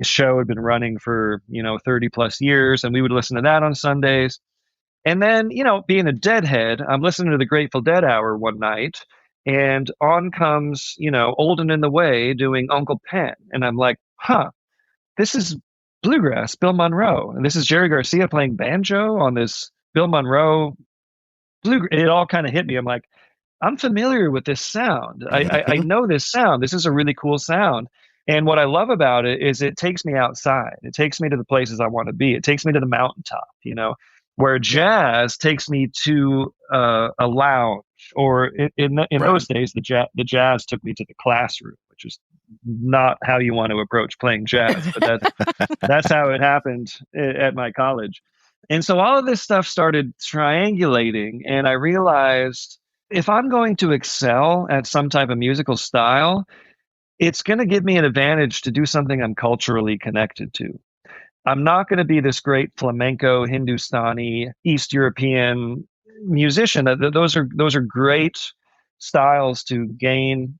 show, had been running for 30 plus years, and we would listen to that on Sundays. And then, being a deadhead, I'm listening to the Grateful Dead hour one night, and on comes Old and in the Way doing Uncle Pen, and I'm like, this is bluegrass, Bill Monroe, and this is Jerry Garcia playing banjo on this Bill Monroe bluegrass. It all kind of hit me. I'm like, I'm familiar with this sound. I know this sound. This is a really cool sound. And what I love about it is it takes me outside. It takes me to the places I want to be. It takes me to the mountaintop, where jazz takes me to a lounge, or in those days, the jazz took me to the classroom, which is not how you want to approach playing jazz, but that's how it happened at my college. And so all of this stuff started triangulating, and I realized, if I'm going to excel at some type of musical style, it's going to give me an advantage to do something I'm culturally connected to. I'm not going to be this great flamenco, Hindustani, East European musician. Those are great styles to gain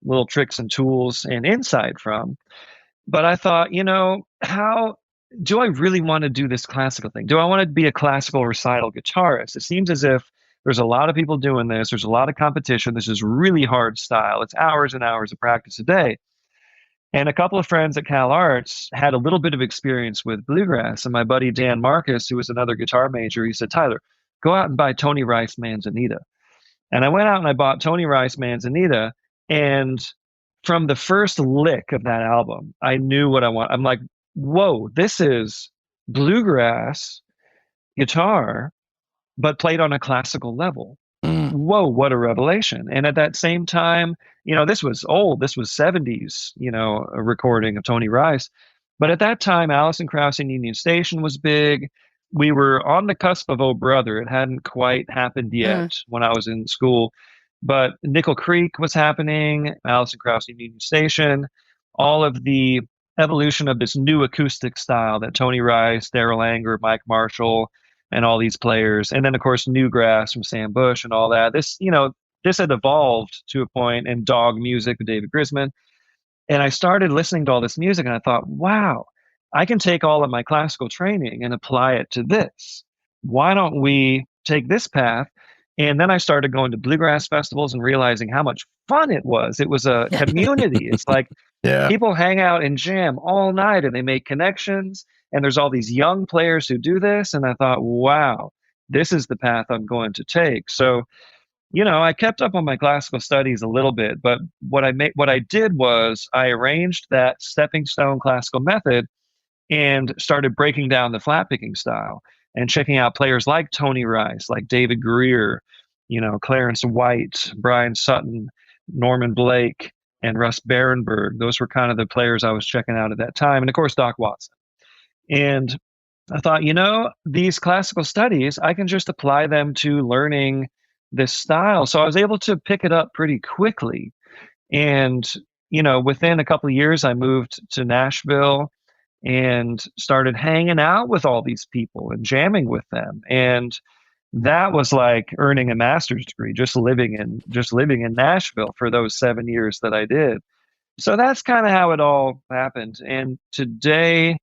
little tricks and tools and insight from. But I thought, how do I really want to do this classical thing? Do I want to be a classical recital guitarist? It seems as if there's a lot of people doing this. There's a lot of competition. This is really hard style. It's hours and hours of practice a day. And a couple of friends at CalArts had a little bit of experience with bluegrass. And my buddy Dan Marcus, who was another guitar major, he said, Tyler, go out and buy Tony Rice Manzanita. And I went out and I bought Tony Rice Manzanita. And from the first lick of that album, I knew what I want. I'm like, whoa, this is bluegrass guitar, but played on a classical level. Whoa, what a revelation. And at that same time, this was old. This was 70s, a recording of Tony Rice. But at that time, Alison Krauss in Union Station was big. We were on the cusp of Oh Brother. It hadn't quite happened yet when I was in school. But Nickel Creek was happening, Alison Krauss in Union Station, all of the evolution of this new acoustic style that Tony Rice, Darrell Anger, Mike Marshall, and all these players. And then, of course, Newgrass from Sam Bush and all that. This had evolved to a point, and dog music with David Grisman. And I started listening to all this music, and I thought, wow, I can take all of my classical training and apply it to this. Why don't we take this path? And then I started going to bluegrass festivals and realizing how much fun it was. It was a community. It's like Yeah. People hang out and jam all night and they make connections. And there's all these young players who do this. And I thought, wow, this is the path I'm going to take. So, I kept up on my classical studies a little bit, but what I did was I arranged that stepping stone classical method and started breaking down the flat picking style and checking out players like Tony Rice, like David Greer, Clarence White, Brian Sutton, Norman Blake, and Russ Barenberg. Those were kind of the players I was checking out at that time. And of course, Doc Watson. And I thought, these classical studies, I can just apply them to learning this style. So I was able to pick it up pretty quickly. And, within a couple of years, I moved to Nashville and started hanging out with all these people and jamming with them. And that was like earning a master's degree, just living in Nashville for those 7 years that I did. So that's kind of how it all happened. And today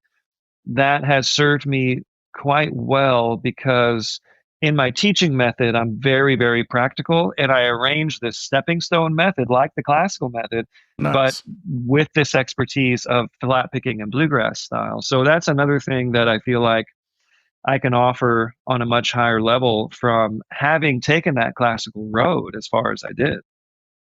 that has served me quite well because in my teaching method, I'm very, very practical, and I arrange this stepping stone method like the classical method, Nice. but with this expertise of flat picking and bluegrass style. So that's another thing that I feel like I can offer on a much higher level from having taken that classical road as far as I did.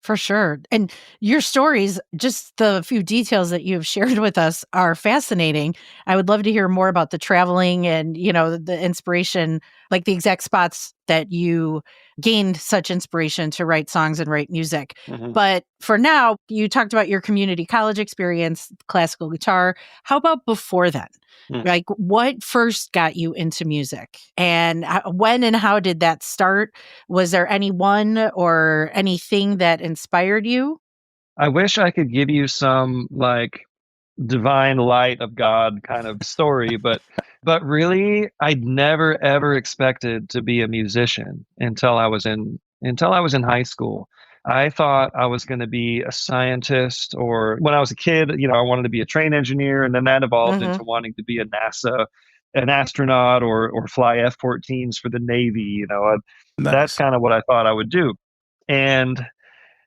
For sure. And your stories, just the few details that you've shared with us are fascinating. I would love to hear more about the traveling and, the inspiration, like the exact spots that you gained such inspiration to write songs and write music. Mhm. But for now, you talked about your community college experience, classical guitar. How about before then? Like, what first got you into music, and when and how did that start? Was there anyone or anything that inspired you? I wish I could give you some like divine light of God kind of story, but really I'd never ever expected to be a musician until I was in high school. I thought I was going to be a scientist, or when I was a kid, I wanted to be a train engineer, and then that evolved into wanting to be an astronaut, or fly F-14s for the Navy. That's Nice. kind of what I thought I would do. And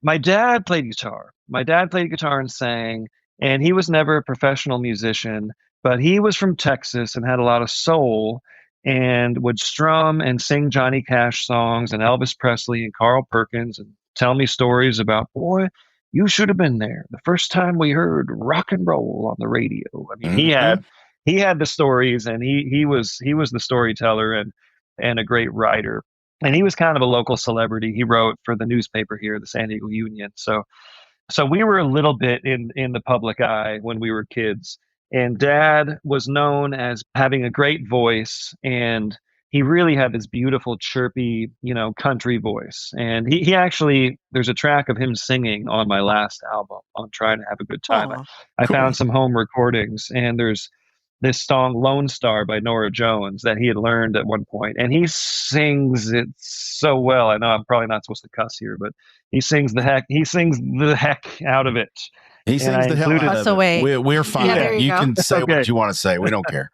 my dad played guitar. My dad played guitar and sang, and he was never a professional musician, but he was from Texas and had a lot of soul and would strum and sing Johnny Cash songs and Elvis Presley and Carl Perkins and tell me stories about, boy, you should have been there the first time we heard rock and roll on the radio. I mean, he had the stories, and he was the storyteller and a great writer. And he was kind of a local celebrity. He wrote for the newspaper here, the San Diego Union. So we were a little bit in the public eye when we were kids. And Dad was known as having a great voice, and he really had this beautiful, chirpy, country voice. And he actually, there's a track of him singing on my last album on Trying to Have a Good Time. Aw. I Cool. found some home recordings, and there's this song Lone Star by Norah Jones that he had learned at one point, and he sings it so well. I know I'm probably not supposed to cuss here, but he sings the heck out of it. He And sings I the hell included- out Cuss of away. it. We're fine. Yeah, there you go. can say Okay. what you want to say. We don't care.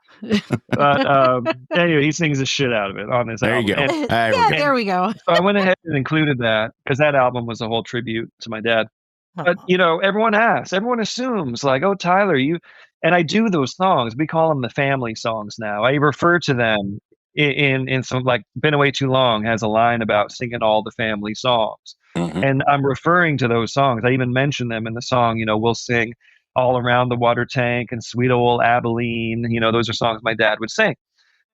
But anyway, he sings the shit out of it on this There album. you go. And There we Yeah, go. there we go. so I went ahead and included that because that album was a whole tribute to my dad. But everyone assumes like, oh, Tyler, and I do those songs. We call them the family songs now. I refer to them in some, like Been Away Too Long has a line about singing all the family songs. Mhm. And I'm referring to those songs. I even mention them in the song. We'll sing All Around the Water Tank and Sweet Old Abilene. Those are songs my dad would sing.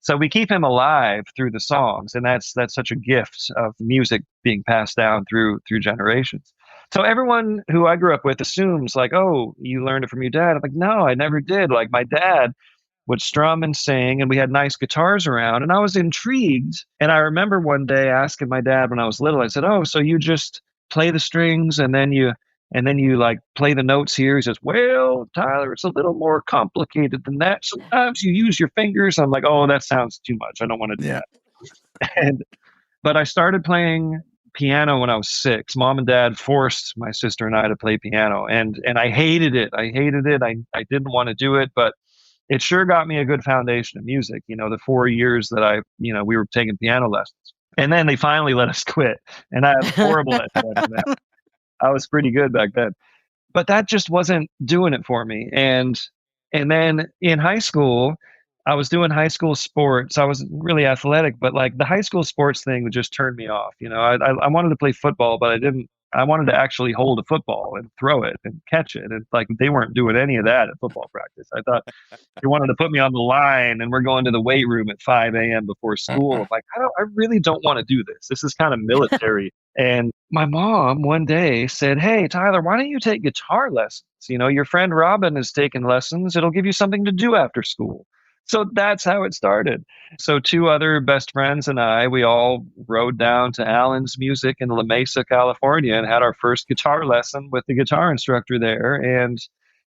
So we keep him alive through the songs, and that's such a gift of music being passed down through generations. So everyone who I grew up with assumes like, oh, you learned it from your dad. I'm like, no, I never did. Like my dad would strum and sing, and we had nice guitars around, and I was intrigued. And I remember one day asking my dad when I was little, I said, oh, so you just play the strings and then you like play the notes here? He says, well, Tyler, it's a little more complicated than that. Sometimes you use your fingers. I'm like, oh, that sounds too much. I don't want to do Yeah. that. But I started playing piano when I was 6. Mom and Dad forced my sister and I to play piano, and I hated it. I didn't want to do it, but it sure got me a good foundation of music. The 4 years that we were taking piano lessons, and then they finally let us quit, and I have horrible at that. I was pretty good back then. but that just wasn't doing it for me. And then in high school, I was doing high school sports. I wasn't really athletic, but like the high school sports thing would just turn me off. I wanted to play football, but I didn't. I wanted to actually hold a football and throw it and catch it. And like they weren't doing any of that at football practice. I thought they wanted to put me on the line and we're going to the weight room at 5 a.m. before school. I'm like, I really don't want to do this. This is kind of military. And my mom one day said, "Hey, Tyler, why don't you take guitar lessons? Your friend Robin is taking lessons. It'll give you something to do after school." So that's how it started. So 2 other best friends and I, we all rode down to Allen's Music in La Mesa, California, and had our first guitar lesson with the guitar instructor there. And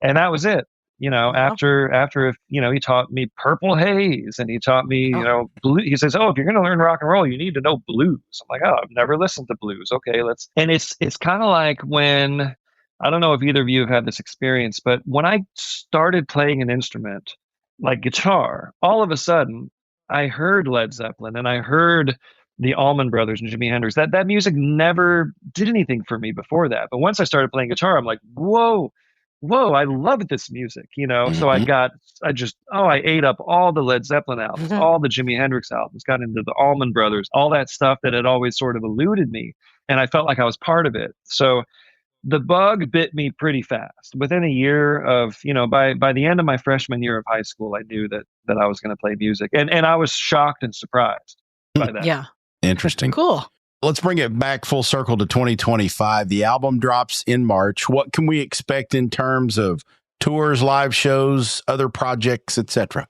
that was it. Wow. After he taught me Purple Haze, and he taught me, blue. He says, "Oh, if you're going to learn rock and roll, you need to know blues." I'm like, "Oh, I've never listened to blues. Okay, let's." And it's kind of like when, I don't know if either of you have had this experience, but when I started playing an instrument like guitar, all of a sudden I heard Led Zeppelin and I heard the Allman Brothers and Jimi Hendrix. That music never did anything for me before that. But once I started playing guitar, I'm like, whoa, I love this music, So I ate up all the Led Zeppelin albums, all the Jimi Hendrix albums, got into the Allman Brothers, all that stuff that had always sort of eluded me. And I felt like I was part of it. So the bug bit me pretty fast. Within a year of, by the end of my freshman year of high school, I knew that I was going to play music. And I was shocked and surprised by that. Yeah. Interesting. Cool. Let's bring it back full circle to 2025. The album drops in March. What can we expect in terms of tours, live shows, other projects, etc.?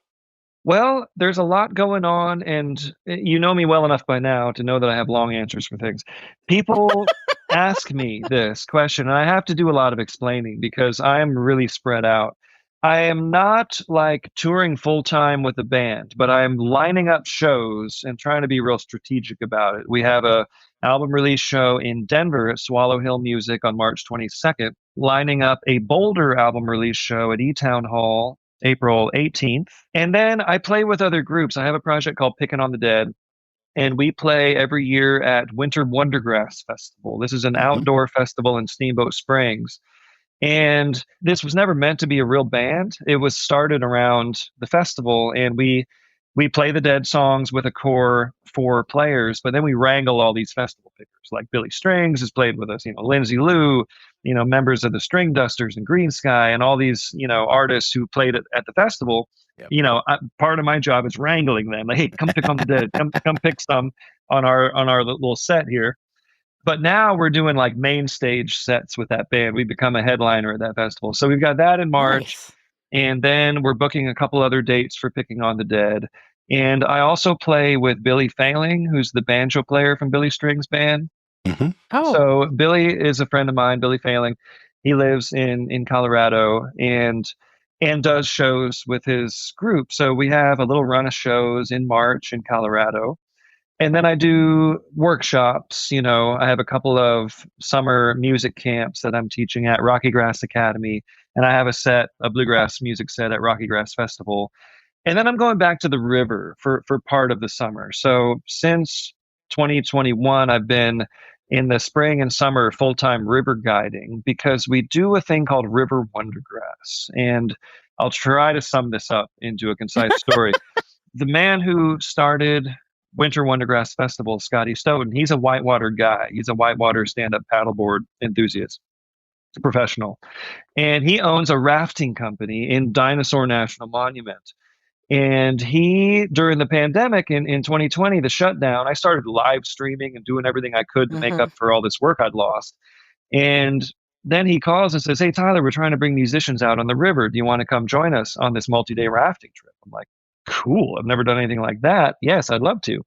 Well, there's a lot going on, and you know me well enough by now to know that I have long answers for things. People ask me this question, and I have to do a lot of explaining because I'm really spread out. I am not like touring full time with a band, but I'm lining up shows and trying to be real strategic about it. We have a album release show in Denver at Swallow Hill Music on March 22nd, lining up a Boulder album release show at E-Town Hall April 18th. And then I play with other groups. I have a project called Pickin on the Dead, and we play every year at Winter Wondergrass Festival. This is an outdoor festival in Steamboat Springs. And this was never meant to be a real band. It was started around the festival, and we play the Dead songs with a core 4 players, but then we wrangle all these festival pickers. Like Billy Strings has played with us, Lindsay Lou, members of the String Dusters and Green Sky, and all these, artists who played at the festival. Yep. Part of my job is wrangling them. Like, hey, come pick on the Dead, come pick some on our little set here. But now we're doing like main stage sets with that band. We become a headliner at that festival. So we've got that in March. Nice. And then we're booking a couple other dates for Picking on the Dead. And I also play with Billy Failing, who's the banjo player from Billy Strings Band. Mm-hmm. Oh. So Billy is a friend of mine, Billy Failing. He lives in Colorado and does shows with his group. So we have a little run of shows in March in Colorado. And then I do workshops. I have a couple of summer music camps that I'm teaching at Rocky Grass Academy. And I have a bluegrass music set at Rocky Grass Festival. And then I'm going back to the river for part of the summer. So since 2021, I've been in the spring and summer full-time river guiding because we do a thing called River Wondergrass. And I'll try to sum this up into a concise story. The man who started Winter Wondergrass Festival, Scotty Stoughton, he's a whitewater guy. He's a whitewater stand-up paddleboard enthusiast, professional. And he owns a rafting company in Dinosaur National Monument. And he, during the pandemic in 2020, the shutdown, I started live streaming and doing everything I could to make up for all this work I'd lost. And then he calls and says, "Hey, Tyler, we're trying to bring musicians out on the river. Do you want to come join us on this multi-day rafting trip?" I'm like, cool. I've never done anything like that. Yes, I'd love to.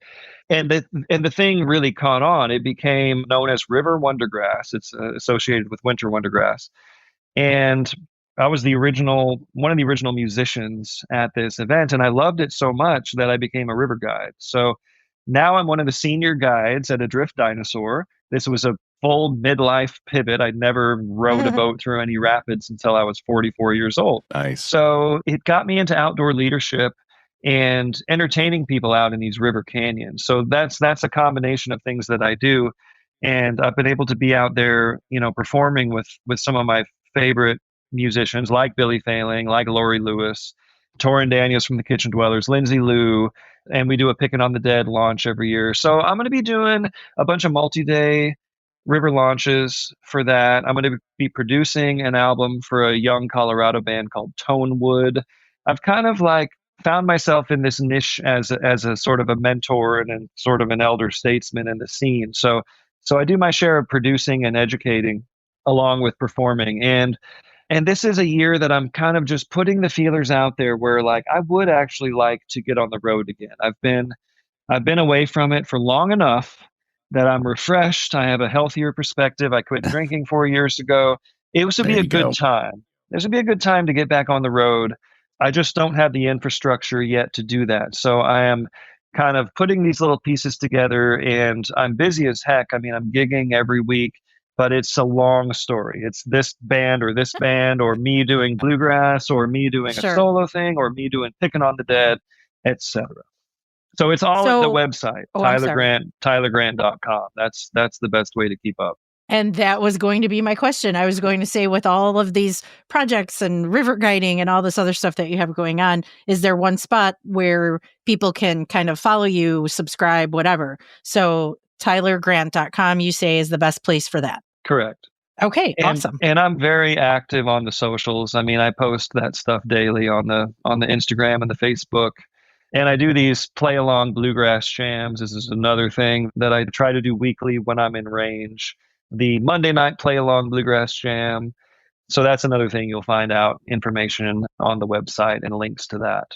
And the thing really caught on. It became known as River Wondergrass. It's associated with Winter Wondergrass. And I was one of the original musicians at this event, and I loved it so much that I became a river guide. So now I'm one of the senior guides at Adrift Dinosaur. This was a full midlife pivot. I'd never rowed a boat through any rapids until I was 44 years old. Nice. So it got me into outdoor leadership and entertaining people out in these river canyons. So that's a combination of things that I do. And I've been able to be out there, performing with some of my favorite musicians like Billy Failing, like Laurie Lewis, Torrin Daniels from the Kitchen Dwellers, Lindsay Lou, and we do a Pickin' on the Dead launch every year. So I'm going to be doing a bunch of multi-day river launches for that. I'm going to be producing an album for a young Colorado band called Tonewood. I've kind of like found myself in this niche as a sort of a mentor and sort of an elder statesman in the scene. So I do my share of producing and educating along with performing. And this is a year that I'm kind of just putting the feelers out there where like I would actually like to get on the road again. I've been away from it for long enough that I'm refreshed. I have a healthier perspective. I quit drinking 4 years ago. It was to be a good time. This would be a good time to get back on the road. I just don't have the infrastructure yet to do that. So I am kind of putting these little pieces together, and I'm busy as heck. I mean, I'm gigging every week, but it's a long story. It's this band or me doing bluegrass or me doing a solo thing or me doing Pickin' on the Dead, etc. So it's all at the website, tylergrant.com. That's the best way to keep up. And that was going to be my question. I was going to say, with all of these projects and river guiding and all this other stuff that you have going on, is there one spot where people can kind of follow you, subscribe, whatever? So tylergrant.com, you say, is the best place for that. Correct. Okay, awesome. And I'm very active on the socials. I mean, I post that stuff daily on the Instagram and the Facebook. And I do these play along bluegrass jams. This is another thing that I try to do weekly when I'm in range. The Monday night play along bluegrass jam. So that's another thing you'll find out information on the website and links to that.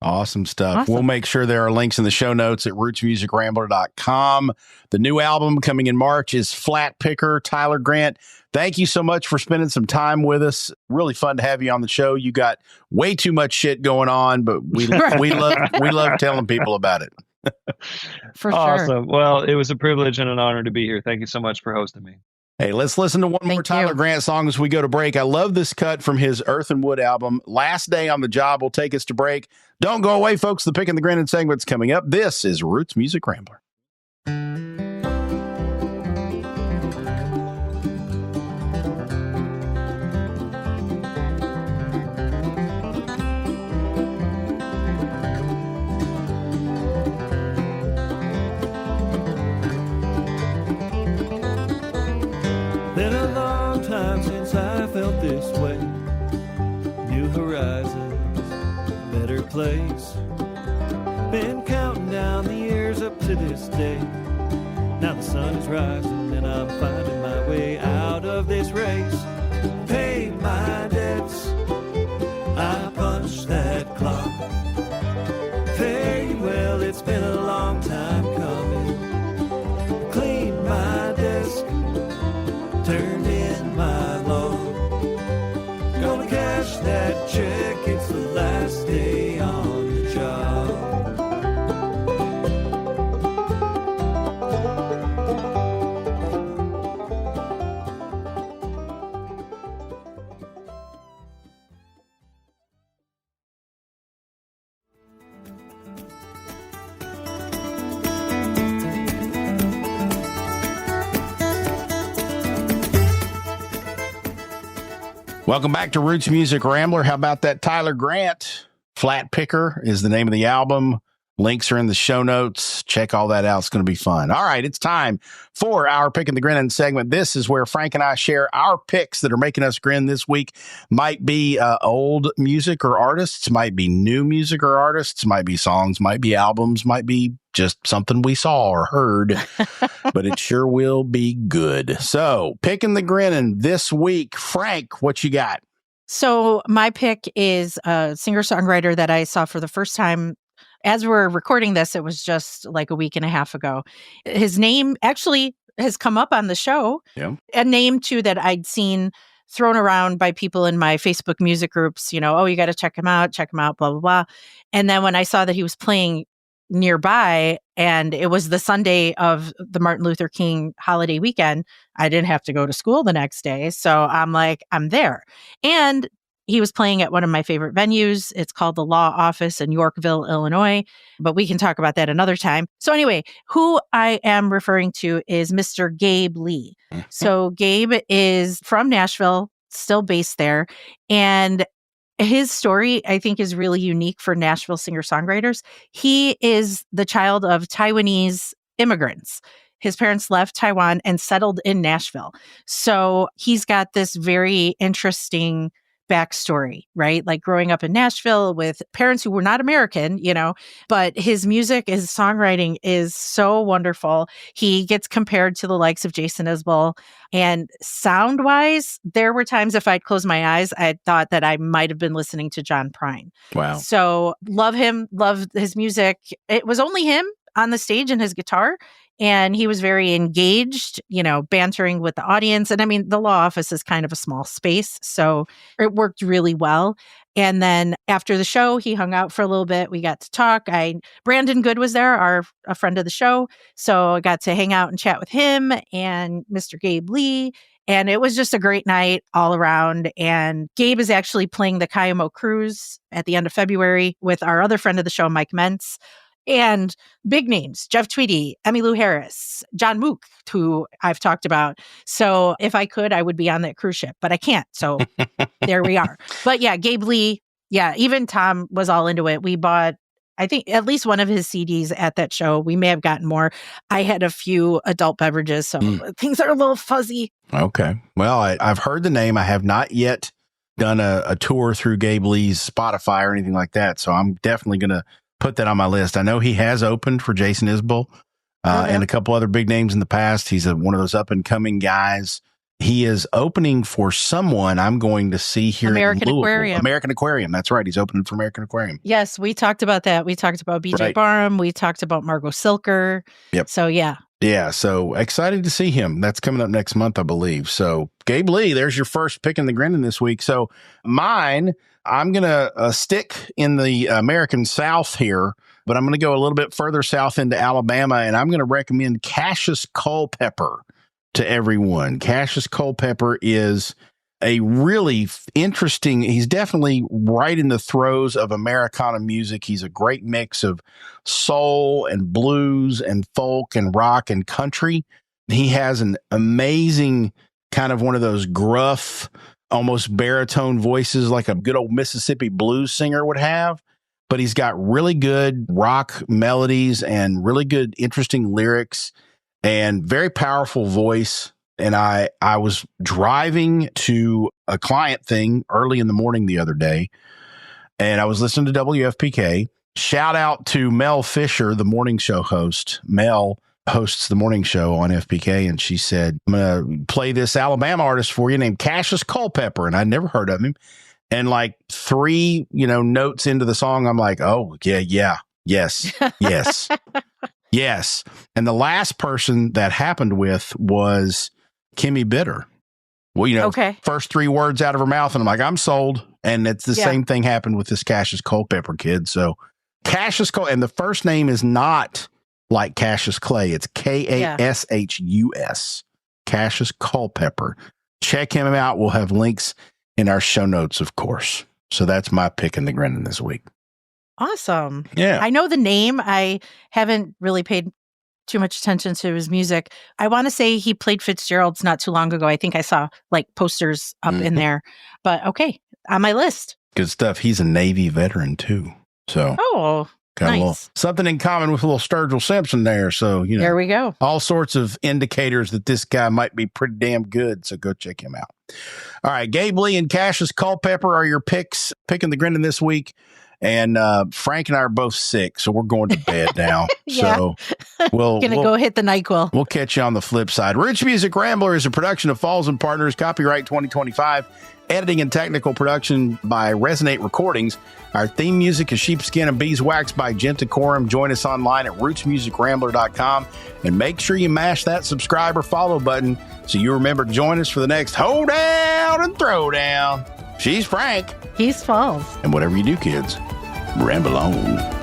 Awesome stuff. We'll make sure there are links in the show notes at rootsmusicrambler.com. The new album coming in March is Flatpicker Tyler Grant. Thank you so much for spending some time with us. Really fun to have you on the show. You got way too much shit going on, but we love telling people about it. For sure. Awesome. Well, it was a privilege and an honor to be here. Thank you so much for hosting me. Hey, let's listen to one more Tyler Grant song as we go to break. I love this cut from his Earth and Wood album. Last Day on the Job will take us to break. Don't go away, folks. The Pickin' the Grinnin segment's coming up. This is Roots Music Rambler. Been a long time since I felt this way. New horizons, better place. Been counting down the years up to this day. Now the sun is rising and I'm finding my way out of this race. Paid my debts, I punched that clock. Fare you well, it's been a long time coming. Cleaned my desk, turned in my loan. Gonna cash that check, it's the last day on the job. Welcome back to Roots Music Rambler. How about that Tyler Grant? Flatpicker is the name of the album. Links are in the show notes. Check all that out. It's going to be fun. All right, it's time for our Pickin' the Grinnin segment. This is where Frank and I share our picks that are making us grin this week. Might be old music or artists, might be new music or artists, might be songs, might be albums, might be just something we saw or heard, but it sure will be good. So, Pickin' the Grinnin this week. Frank, what you got? So my pick is a singer-songwriter that I saw for the first time. As we're recording this, it was just like a week and a half ago. His name actually has come up on the show. Yeah. A name, too, that I'd seen thrown around by people in my Facebook music groups, oh, you got to check him out, blah, blah, blah. And then when I saw that he was playing nearby and it was the Sunday of the Martin Luther King holiday weekend, I didn't have to go to school the next day. So I'm like, I'm there. And he was playing at one of my favorite venues. It's called the Law Office in Yorkville, Illinois, but we can talk about that another time. So anyway, who I am referring to is Mr. Gabe Lee. So Gabe is from Nashville, still based there. And his story, I think, is really unique for Nashville singer-songwriters. He is the child of Taiwanese immigrants. His parents left Taiwan and settled in Nashville. So he's got this very interesting backstory, right? Like growing up in Nashville with parents who were not American, but his music, his songwriting is so wonderful. He gets compared to the likes of Jason Isbell. And sound wise, there were times if I'd close my eyes, I thought that I might have been listening to John Prine. Wow. So love him, love his music. It was only him on the stage and his guitar. And he was very engaged, bantering with the audience. And I mean, the law office is kind of a small space, so it worked really well. And then after the show, he hung out for a little bit. We got to talk. Brandon Good was there, a friend of the show. So I got to hang out and chat with him and Mr. Gabe Lee. And it was just a great night all around. And Gabe is actually playing the Kayamo Cruise at the end of February with our other friend of the show, Mike Mentz. And big names, Jeff Tweedy, Emmylou Harris, John Mook, who I've talked about. So if I could, I would be on that cruise ship, but I can't. So there we are. But yeah, Gabe Lee, even Tom was all into it. We bought, I think, at least one of his CDs at that show. We may have gotten more. I had a few adult beverages, so things are a little fuzzy. Okay. Well, I've heard the name. I have not yet done a tour through Gabe Lee's Spotify or anything like that. So I'm definitely going to put that on my list. I know he has opened for Jason Isbell and a couple other big names in the past. He's one of those up and coming guys. He is opening for someone I'm going to see here American in Louisville. Aquarium. American Aquarium. That's right. He's opening for American Aquarium. Yes, we talked about that. We talked about BJ Right. Barham. We talked about Margot Silker. Yep. So yeah. Yeah. So excited to see him. That's coming up next month, I believe. So Gabe Lee, there's your first pick in the Grinnin this week. So mine, I'm going to stick in the American South here, but I'm going to go a little bit further south into Alabama, and I'm going to recommend Cassius Culpepper to everyone. Cassius Culpepper is a really interesting, he's definitely right in the throes of Americana music. He's a great mix of soul and blues and folk and rock and country. He has an amazing kind of one of those gruff, almost baritone voices like a good old Mississippi blues singer would have, but he's got really good rock melodies and really good, interesting lyrics and very powerful voice. And I was driving to a client thing early in the morning the other day, and I was listening to WFPK. Shout out to Mel Fisher, the morning show host. Mel hosts the morning show on FPK, and she said, I'm going to play this Alabama artist for you named Cassius Culpepper, and I'd never heard of him. And like 3, notes into the song, I'm like, oh, yes. Yes. And the last person that happened with was Kimmy Bitter. Well, okay. First 3 words out of her mouth, and I'm like, I'm sold. And it's the same thing happened with this Cassius Culpepper kid. So Cassius Culpepper, and the first name is not like Cassius Clay. It's Kashus. Cassius Culpepper. Check him out. We'll have links in our show notes, of course. So that's my pick in the Grinnin this week. Awesome. Yeah. I know the name. I haven't really paid too much attention to his music. I want to say he played Fitzgerald's not too long ago. I think I saw like posters up in there. But okay, on my list. Good stuff. He's a Navy veteran too. So got nice. a little something in common with a little Sturgill Simpson there. So, there we go. All sorts of indicators that this guy might be pretty damn good. So go check him out. All right. Gabe Lee and Cassius Culpepper are your picks. Picking the Grinnin this week. And Frank and I are both sick, so we're going to bed now. So we'll go hit the NyQuil. We'll catch you on the flip side. Roots Music Rambler is a production of Falls and Partners, copyright 2025, editing and technical production by Resonate Recordings. Our theme music is Sheepskin and Beeswax by Gentacorum. Join us online at rootsmusicrambler.com and make sure you mash that subscribe or follow button so you remember to join us for the next Hoe-Down and Throwdown. She's Frank. He's Falls. And whatever you do, kids, ramble on.